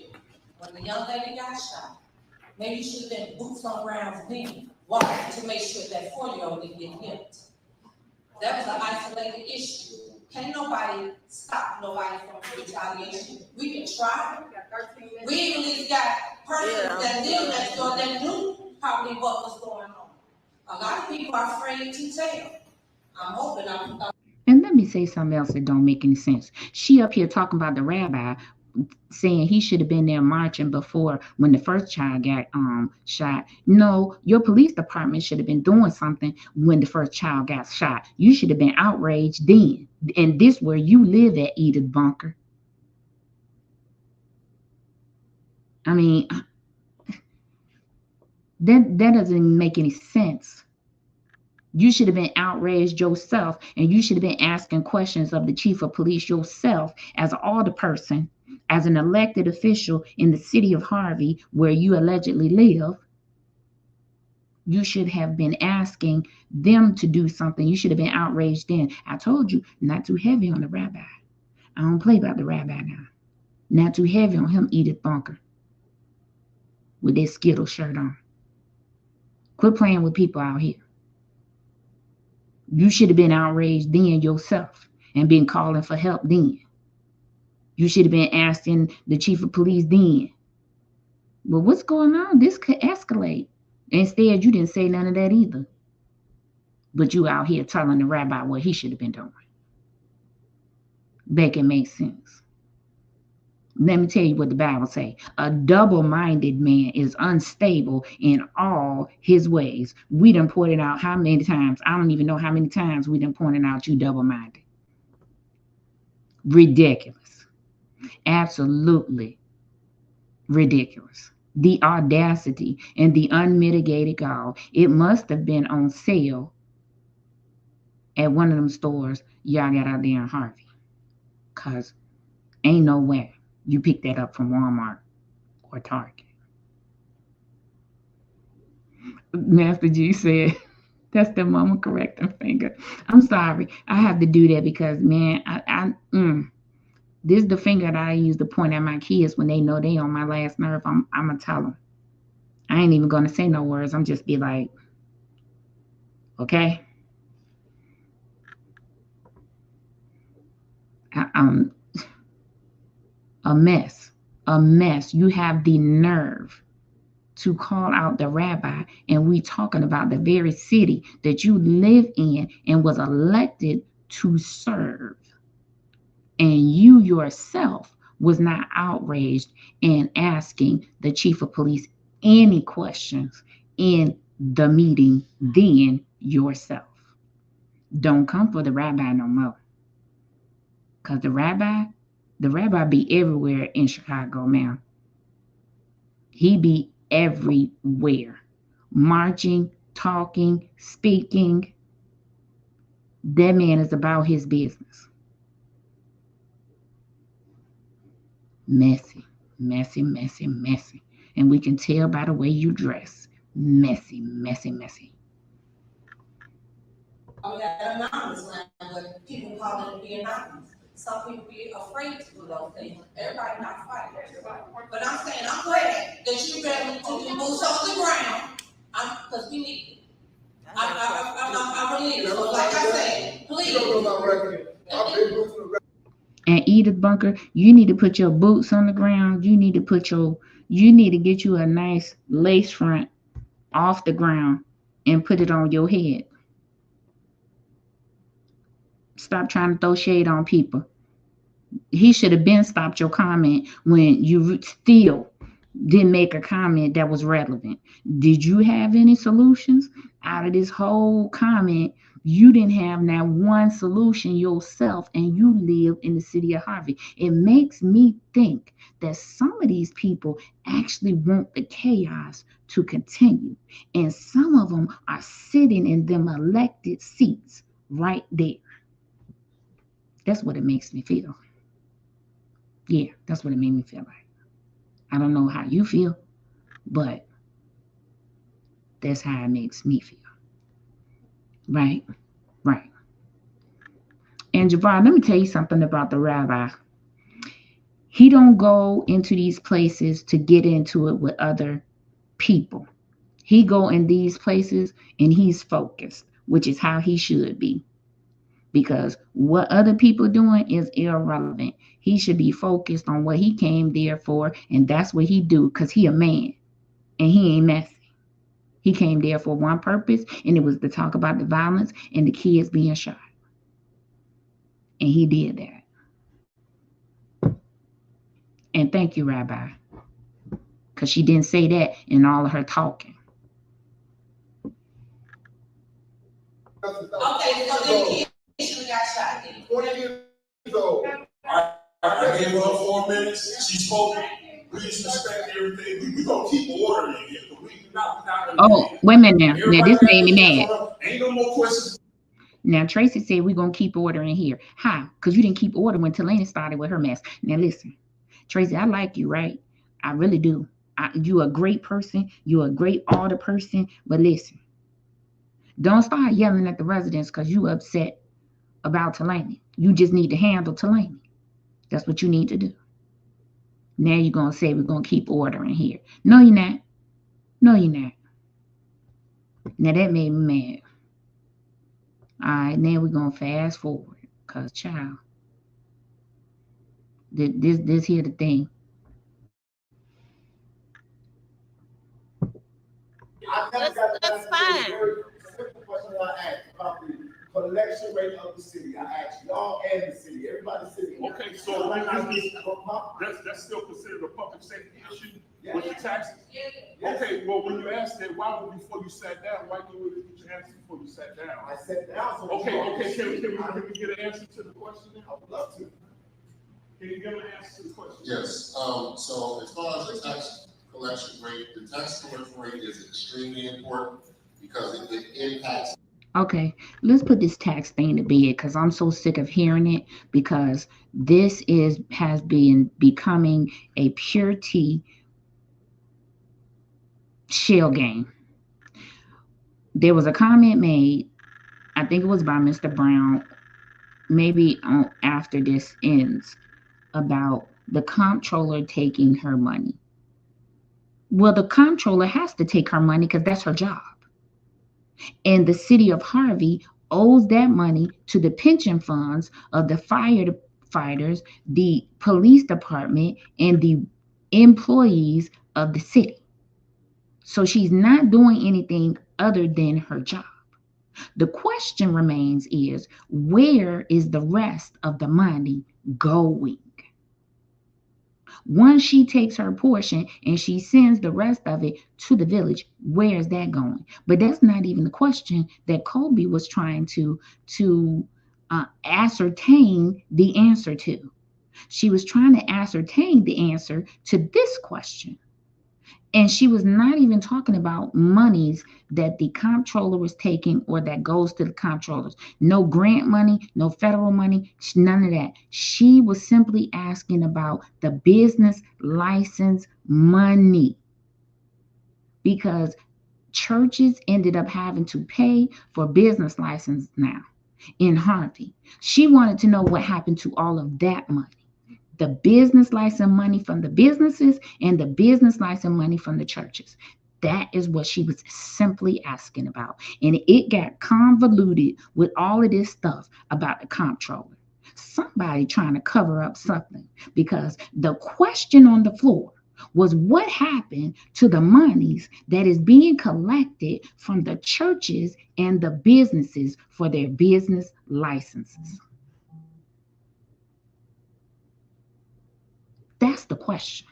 when the young lady got shot, maybe you should have been boots on ground then. Why? To make sure that 4-year-old didn't get hit. That was an isolated issue. Can't nobody stop nobody from retaliation. We can try. We even at least got persons that live next door that knew probably what was going on. A lot of people are afraid to tell. I'm hoping And let me say something else that don't make any sense. She up here talking about the rabbi saying he should have been there marching before when the first child got shot. No, your police department should have been doing something when the first child got shot. You should have been outraged then. And this where you live at, Edith Bunker. I mean, that doesn't make any sense. You should have been outraged yourself, and you should have been asking questions of the chief of police yourself as an alderperson, as an elected official in the city of Harvey, where you allegedly live. You should have been asking them to do something. You should have been outraged then. I told you, not too heavy on the rabbi. I don't play about the rabbi now. Not too heavy on him, Edith Bunker, with that Skittle shirt on. Quit playing with people out here. You should have been outraged then yourself and been calling for help then. You should have been asking the chief of police then. But what's going on? This could escalate. Instead, you didn't say none of that either. But you out here telling the rabbi what he should have been doing. Make it make sense. Let me tell you what the Bible say. A double-minded man is unstable in all his ways. We done pointed out how many times. I don't even know how many times we done pointed out you double-minded. Ridiculous. Absolutely ridiculous. The audacity and the unmitigated gall. It must have been on sale at one of them stores y'all got out there in Harvey. Because ain't no way you picked that up from Walmart or Target. Master G said, that's the mama correcting finger. I'm sorry. I have to do that because, man, this is the finger that I use to point at my kids when they know they on my last nerve. I'm going to tell them. I ain't even going to say no words. I'm just be like, okay? A mess. A mess. You have the nerve to call out the rabbi, and we talking about the very city that you live in and was elected to serve. And you yourself was not outraged and asking the chief of police any questions in the meeting then yourself. Don't come for the rabbi no more. Because the rabbi be everywhere in Chicago now. He be everywhere. Marching, talking, speaking. That man is about his business. Messy, messy, messy, messy. And we can tell by the way you dress. Messy, messy, messy. We got anonymous land, but people call it to be anonymous. Some people be afraid to do those things. Everybody not fighting. But I'm saying, I'm glad that you ready to do boots on the ground. Because we need it. I really need it. So like I said, please. And Edith Bunker, you need to put your boots on the ground. You need to get you a nice lace front off the ground and put it on your head. Stop trying to throw shade on people. He should have been stopped your comment when you still didn't make a comment that was relevant. Did you have any solutions out of this whole comment? You didn't have now one solution yourself, and you live in the city of Harvey. It makes me think that some of these people actually want the chaos to continue, and some of them are sitting in them elected seats right there. That's what it makes me feel. Yeah, that's what it made me feel like. I don't know how you feel, but that's how it makes me feel. Right? Right. And Javon, let me tell you something about the rabbi. He don't go into these places to get into it with other people. He go in these places and he's focused, which is how he should be. Because what other people doing is irrelevant. He should be focused on what he came there for, and that's what he do, because he a man, and he ain't messy. He came there for one purpose, and it was to talk about the violence and the kids being shot. And he did that. And thank you, Rabbi, because she didn't say that in all of her talking. Okay, so then she got shot. 20 years old. I gave her 4 minutes. She spoke. Please respect everything. We gonna keep order in here. We not. Oh, wait a minute now. Now this made me mad. Ain't no more questions. Now Tracy said we're gonna keep order in here. How? Because you didn't keep order when Talani started with her mess. Now listen, Tracy, I like you, right? I really do. You're a great person. You're a great order person. But listen, don't start yelling at the residents because you upset about Talani. You just need to handle Talani. That's what you need to do. Now you're going to say we're going to keep order in here. No, you're not. No, you're not. Now that made me mad. All right, now we're going to fast forward because, child, this here the thing. That's fine. Question I asked about the collection rate of the city. I asked y'all and the city, everybody city. Okay, so that's still considered a public safety issue with the taxes? Yes. Okay, well, when you asked that, why would before you sat down, why didn't you get your answer before you sat down? I sat down. So Okay, can we get an answer to the question? I would love to. Can you give an answer to the question? Yes, so as far as the tax collection rate, the tax collection rate is extremely important because it impacts. Okay, let's put this tax thing to bed because I'm so sick of hearing it, because this has been becoming a pure tea shell game. There was a comment made, I think it was by Mr. Brown, maybe after this ends, about the comptroller taking her money. Well, the comptroller has to take her money because that's her job. And the city of Harvey owes that money to the pension funds of the firefighters, the police department, and the employees of the city. So she's not doing anything other than her job. The question remains is, where is the rest of the money going? Once she takes her portion and she sends the rest of it to the village, where is that going? But that's not even the question that Colby was trying to ascertain the answer to. She was trying to ascertain the answer to this question. And she was not even talking about monies that the comptroller was taking or that goes to the comptrollers. No grant money, no federal money, none of that. She was simply asking about the business license money, because churches ended up having to pay for business license now in Harvey. She wanted to know what happened to all of that money. The business license money from the businesses and the business license money from the churches. That is what she was simply asking about. And it got convoluted with all of this stuff about the comptroller. Somebody trying to cover up something, because the question on the floor was, what happened to the monies that is being collected from the churches and the businesses for their business licenses? That's the question.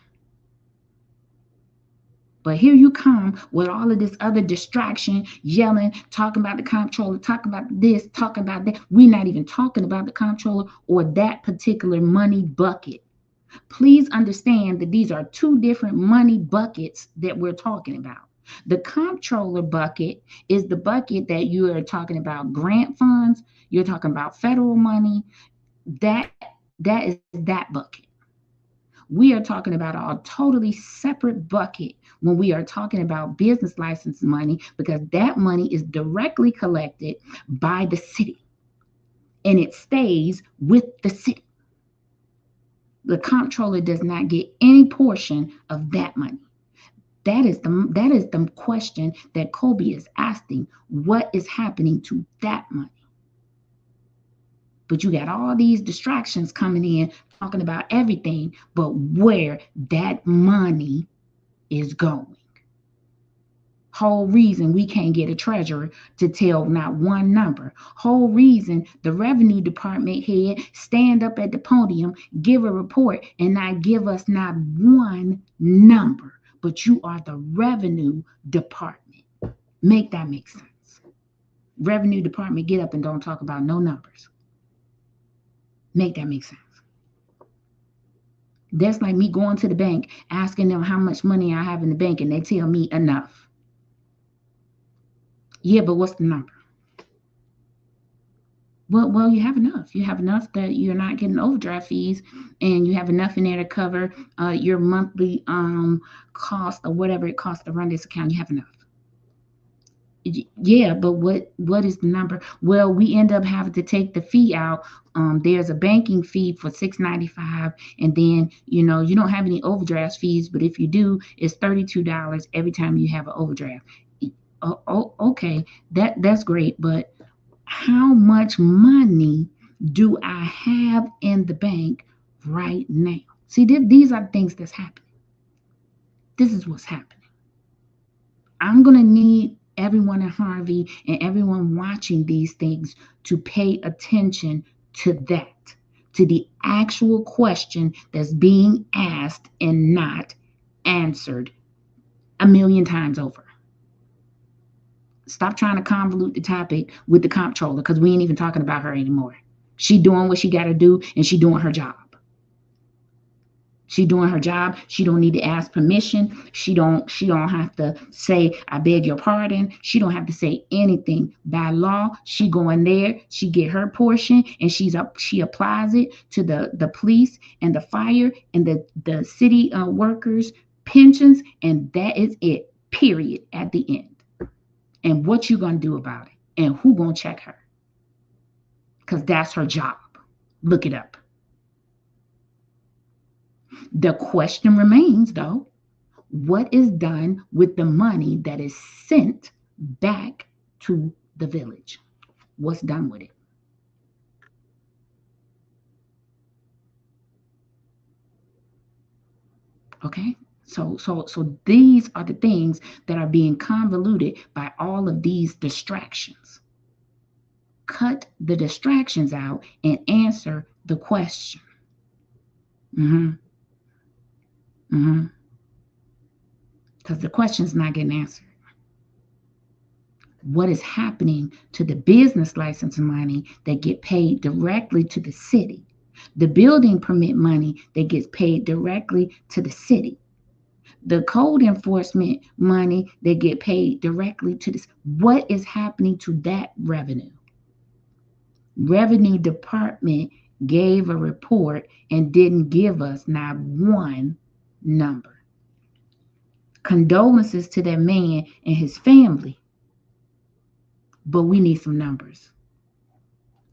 But here you come with all of this other distraction, yelling, talking about the comptroller, talking about this, talking about that. We're not even talking about the comptroller or that particular money bucket. Please understand that these are two different money buckets that we're talking about. The comptroller bucket is the bucket that you are talking about grant funds. You're talking about federal money. That is that bucket. We are talking about a totally separate bucket when we are talking about business license money, because that money is directly collected by the city and it stays with the city. The comptroller does not get any portion of that money. That is the question that Colby is asking. What is happening to that money? But you got all these distractions coming in, talking about everything, but where that money is going. Whole reason we can't get a treasurer to tell not one number. Whole reason the revenue department head stand up at the podium, give a report, and not give us not one number. But you are the revenue department. Make that make sense. Revenue department, get up and don't talk about no numbers. Make that make sense. That's like me going to the bank, asking them how much money I have in the bank, and they tell me enough. Yeah, but what's the number? Well, you have enough. You have enough that you're not getting overdraft fees, and you have enough in there to cover your monthly cost or whatever it costs to run this account. You have enough. Yeah, but what is the number? Well, we end up having to take the fee out. There's a banking fee for $6.95, and then you don't have any overdraft fees, but if you do, it's $32 every time you have an overdraft. Oh, okay, that's great, but how much money do I have in the bank right now? See, these are things that's happening. This is what's happening. I'm gonna need everyone in Harvey and everyone watching these things to pay attention to that, to the actual question that's being asked and not answered a million times over. Stop trying to convolute the topic with the comptroller, because we ain't even talking about her anymore. She doing what she got to do, and she doing her job. She doing her job. She don't need to ask permission. She don't have to say, I beg your pardon. She don't have to say anything. By law, she go in there, she get her portion, and she applies it to the police and the fire and the city workers' pensions, and that is it, period, at the end. And what you gonna do about it? And who gonna check her? Because that's her job. Look it up. The question remains, though, what is done with the money that is sent back to the village? What's done with it? Okay? So these are the things that are being convoluted by all of these distractions. Cut the distractions out and answer the question. Because the question's not getting answered. What is happening to the business license money that get paid directly to the city? The building permit money that gets paid directly to the city? The code enforcement money that get paid directly to this? What is happening to that revenue? Revenue Department gave a report and didn't give us not one number. Condolences to that man and his family, but we need some numbers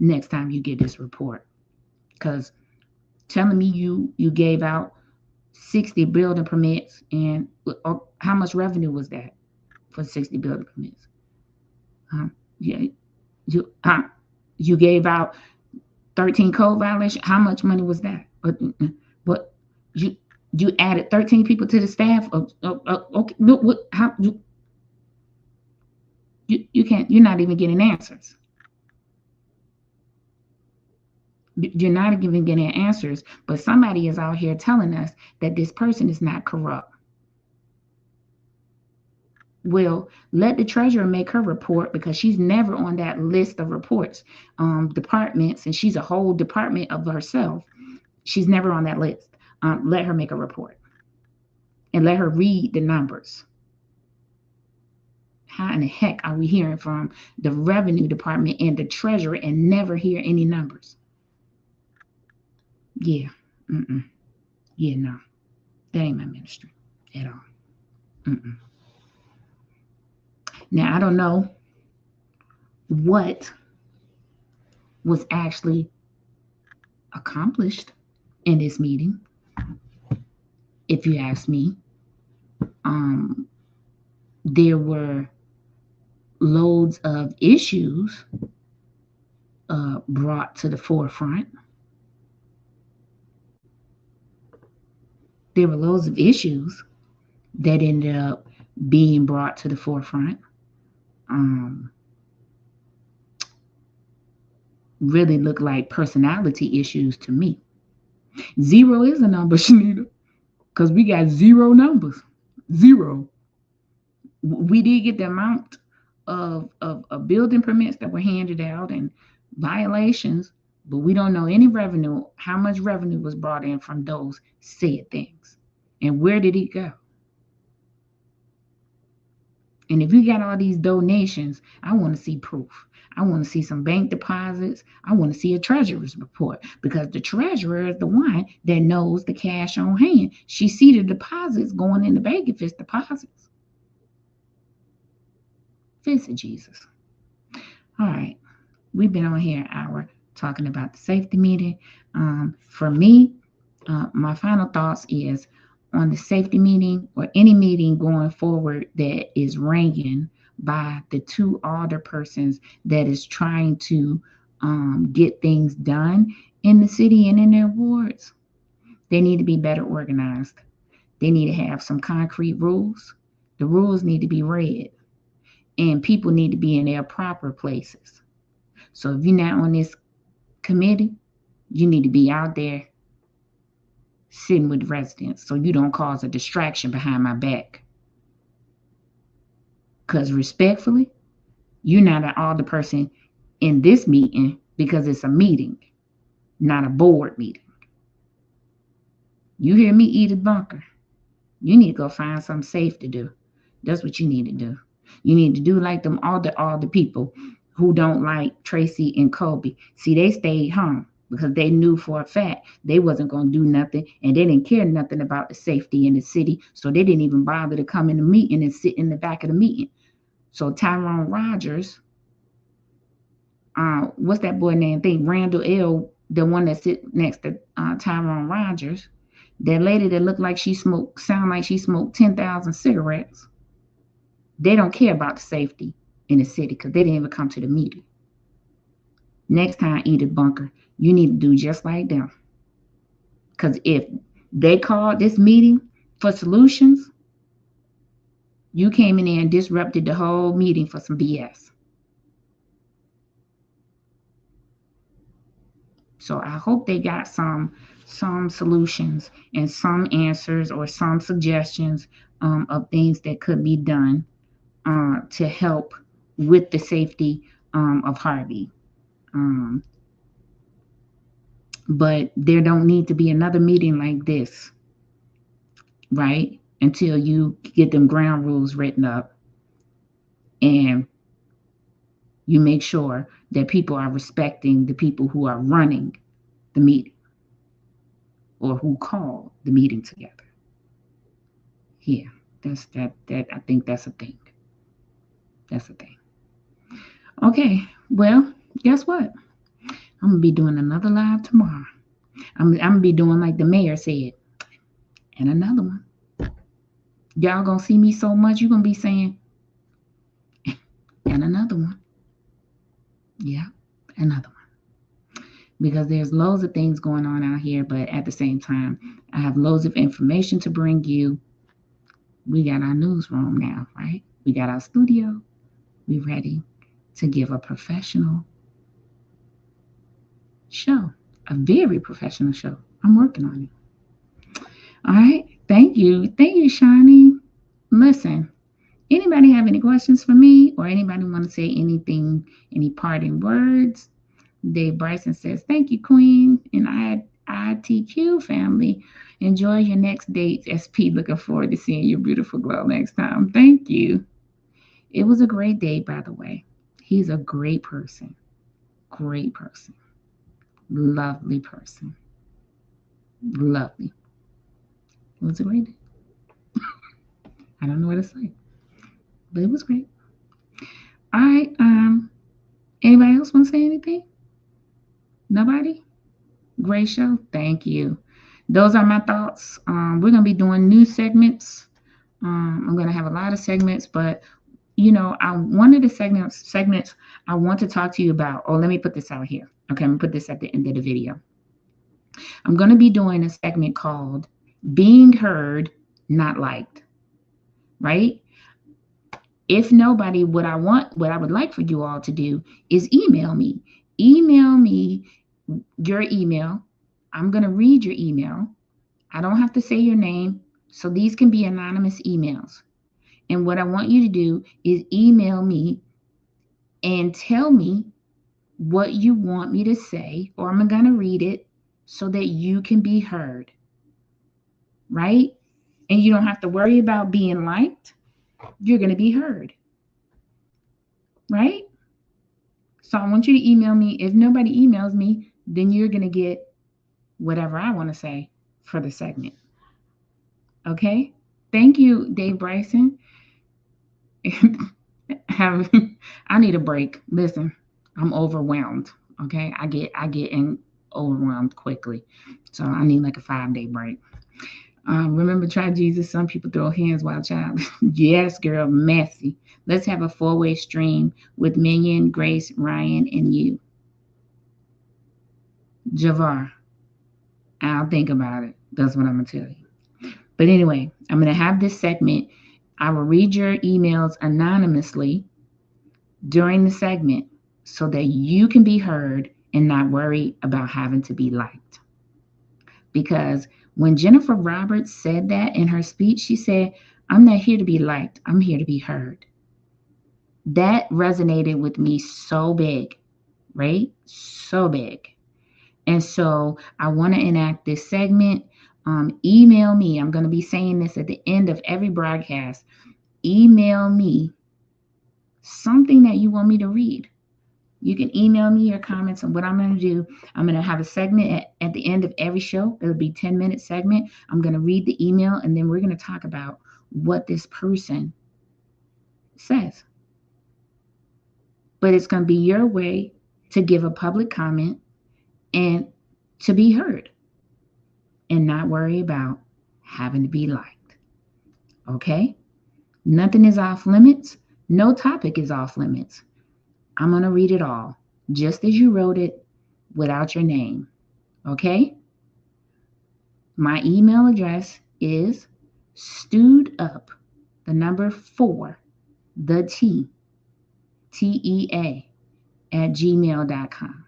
next time you get this report. Because telling me you gave out 60 building permits, and how much revenue was that for 60 building permits? You gave out 13 code violations. How much money was that? But you added 13 people to the staff. Okay, no, what? How you can't? You're not even getting answers. You're not even getting answers, but somebody is out here telling us that this person is not corrupt. Well, let the treasurer make her report, because she's never on that list of reports, departments, and she's a whole department of herself. She's never on that list. Let her make a report and let her read the numbers. How in the heck are we hearing from the revenue department and the treasurer and never hear any numbers? Yeah. Yeah, no. That ain't my ministry at all. Now, I don't know what was actually accomplished in this meeting. If you ask me, there were loads of issues brought to the forefront. There were loads of issues that ended up being brought to the forefront. Really look like personality issues to me. 0 is a number, Shanita, because we got 0 numbers. 0. We did get the amount of building permits that were handed out and violations, but we don't know any revenue, how much revenue was brought in from those said things. And where did it go? And if you got all these donations, I want to see proof. I want to see some bank deposits. I want to see a treasurer's report, because the treasurer is the one that knows the cash on hand. She see the deposits going in the bank if it's deposits. Visit Jesus. All right. We've been on here an hour talking about the safety meeting. For me, my final thoughts is on the safety meeting or any meeting going forward that is ringing by the 2 alder persons that is trying to get things done in the city and in their wards. They need to be better organized. They need to have some concrete rules. The rules need to be read, and people need to be in their proper places. So if you're not on this committee, you need to be out there sitting with the residents so you don't cause a distraction behind my back. Because respectfully, you're not an alder person in this meeting, because it's a meeting, not a board meeting. You hear me, Edith Bunker? You need to go find something safe to do. That's what you need to do. You need to do like them all the people who don't like Tracy and Kobe. See, they stayed home because they knew for a fact they wasn't going to do nothing, and they didn't care nothing about the safety in the city, so they didn't even bother to come in the meeting and sit in the back of the meeting. So Tyrone Rogers, what's that boy name? I think Randall L., the one that sit next to Tyrone Rogers, that lady that looked like she smoked, sound like she smoked 10,000 cigarettes. They don't care about the safety in the city because they didn't even come to the meeting. Next time, Edith Bunker, you need to do just like them. Because if they called this meeting for solutions, you came in there and disrupted the whole meeting for some BS. So I hope they got some solutions and some answers or some suggestions of things that could be done to help with the safety of Harvey. But there don't need to be another meeting like this, right? Until you get them ground rules written up and you make sure that people are respecting the people who are running the meeting or who call the meeting together. Yeah, that's that I think that's a thing. That's a thing. Okay, well, guess what? I'm gonna be doing another live tomorrow. I'm gonna be doing like the mayor said, and another one. Y'all gonna see me so much, you're gonna be saying, and another one. Yeah, another one. Because there's loads of things going on out here, but at the same time, I have loads of information to bring you. We got our newsroom now, right? We got our studio. We ready to give a professional show, a very professional show. I'm working on it. All right. Thank you. Thank you, Shani. Listen, anybody have any questions for me or anybody want to say anything, any parting words? Dave Bryson says, thank you, Queen. And ITQ family. Enjoy your next dates. SP, looking forward to seeing your beautiful glow next time. Thank you. It was a great day, by the way. He's a great person. Great person. Lovely person. Lovely. It was a great day. I don't know what to say, but it was great. All right. Anybody else want to say anything? Nobody? Great show. Thank you. Those are my thoughts. We're going to be doing new segments. I'm going to have a lot of segments, but one of the segments I want to talk to you about. Oh, let me put this out here. Okay, I'm going to put this at the end of the video. I'm going to be doing a segment called Being Heard, Not Liked. Right? If nobody, what I would like for you all to do is email me. Email me your email. I'm going to read your email. I don't have to say your name. So these can be anonymous emails. And what I want you to do is email me and tell me what you want me to say, or I'm going to read it so that you can be heard. Right? And you don't have to worry about being liked. You're going to be heard. Right? So I want you to email me. If nobody emails me, then you're going to get whatever I want to say for the segment. Okay? Thank you, Dave Bryson. I need a break. Listen, I'm overwhelmed. Okay? I get overwhelmed quickly. So I need like a 5-day break. Remember, try Jesus. Some people throw hands while child. Yes, girl, messy. Let's have a 4-way stream with Minion, Grace, Ryan, and you. Javar. I'll think about it. That's what I'm going to tell you. But anyway, I'm going to have this segment. I will read your emails anonymously during the segment so that you can be heard and not worry about having to be liked. Because when Jennifer Roberts said that in her speech, she said, I'm not here to be liked. I'm here to be heard. That resonated with me so big, right? So big. And so I want to enact this segment. Email me. I'm going to be saying this at the end of every broadcast. Email me something that you want me to read. You can email me your comments on what I'm going to do. I'm going to have a segment at the end of every show. It'll be a 10-minute segment. I'm going to read the email, and then we're going to talk about what this person says. But it's going to be your way to give a public comment and to be heard and not worry about having to be liked. Okay? Nothing is off limits. No topic is off limits. I'm going to read it all, just as you wrote it, without your name. Okay? My email address is stewed up, the number 4, the TEA, at gmail.com.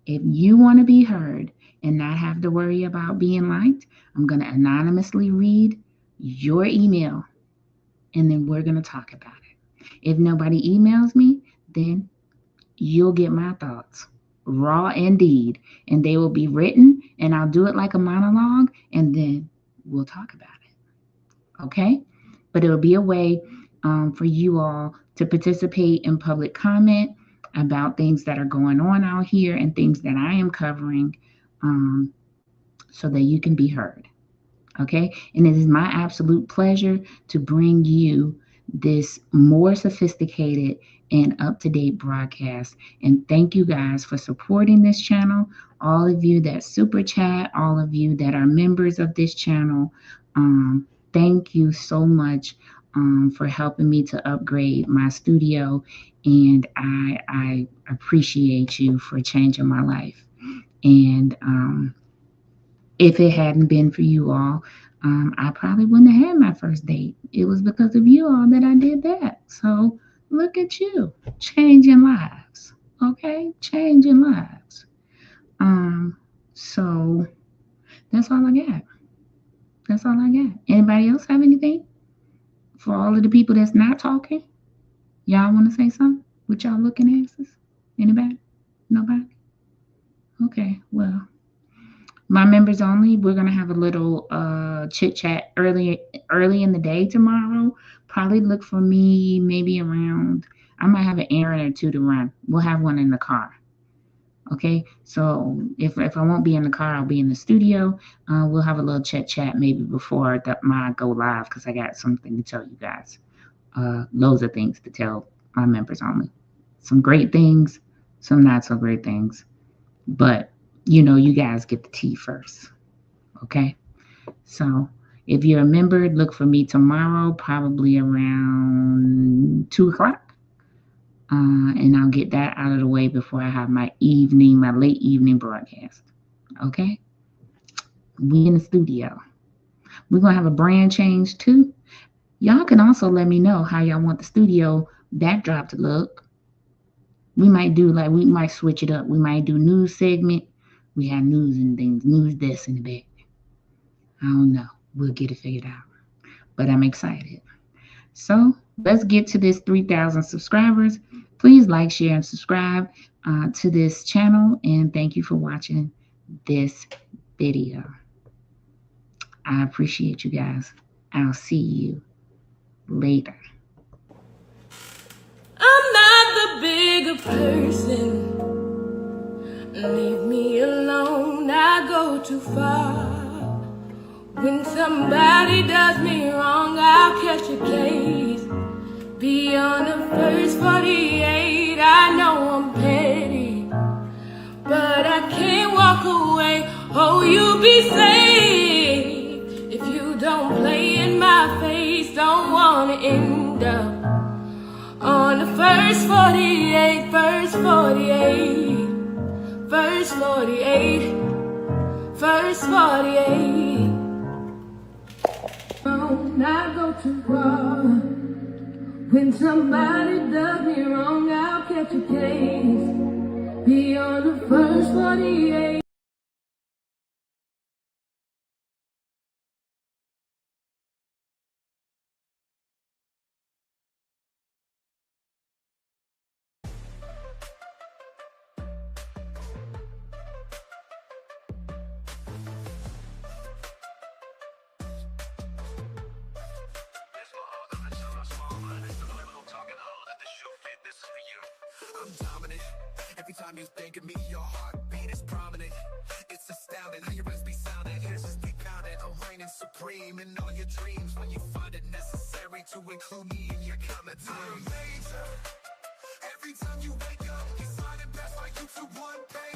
If you want to be heard and not have to worry about being liked, I'm going to anonymously read your email, and then we're going to talk about it. If nobody emails me, then you'll get my thoughts, raw indeed, and they will be written, and I'll do it like a monologue, and then we'll talk about it. Okay? But it'll be a way for you all to participate in public comment about things that are going on out here and things that I am covering, so that you can be heard. Okay? And it is my absolute pleasure to bring you this more sophisticated and up-to-date broadcast. And thank you guys for supporting this channel. All of you that super chat, all of you that are members of this channel, thank you so much for helping me to upgrade my studio. And I appreciate you for changing my life. And if it hadn't been for you all, I probably wouldn't have had my first date. It was because of you all that I did that. So look at you, changing lives. Okay, changing lives. So that's all I got. That's all I got. Anybody else have anything? For all of the people that's not talking, y'all want to say something with y'all looking asses? Anybody? Nobody? Okay, well, my members only, we're going to have a little chit chat early in the day tomorrow. Probably look for me maybe around, I might have an errand or two to run. We'll have one in the car. Okay, so if I won't be in the car, I'll be in the studio. We'll have a little chit chat maybe before my go live, because I got something to tell you guys. Loads of things to tell my members only. Some great things, some not so great things. But you know, you guys get the tea first. Okay, so if you're a member, look for me tomorrow, probably around 2:00. And I'll get that out of the way before I have my late evening broadcast. Okay? We in the studio. We're going to have a brand change too. Y'all can also let me know how y'all want the studio backdrop to look. We might switch it up. We might do news segment. We have news and things, news desk in the back. I don't know. We'll get it figured out. But I'm excited. So let's get to this 3,000 subscribers. Please like, share, and subscribe to this channel. And thank you for watching this video. I appreciate you guys. I'll see you later. I'm not the bigger person. Leave me alone, I go too far. When somebody does me wrong, I'll catch a case. Beyond the first 48, I know I'm petty, but I can't walk away. Oh, you'll be safe if you don't play in my face. Don't wanna end up on the first 48, first 48, first 48, first 48. I go too far. When somebody does me wrong, I'll catch a case. Beyond the first 48. I'm dominant. Every time you think of me, your heartbeat is prominent. It's astounding how your rest be sounding. Here's just be pounding. I'm reigning supreme in all your dreams when you find it necessary to include me in your commentary. I'm major. Every time you wake up, you sign it best like you 2-1 page.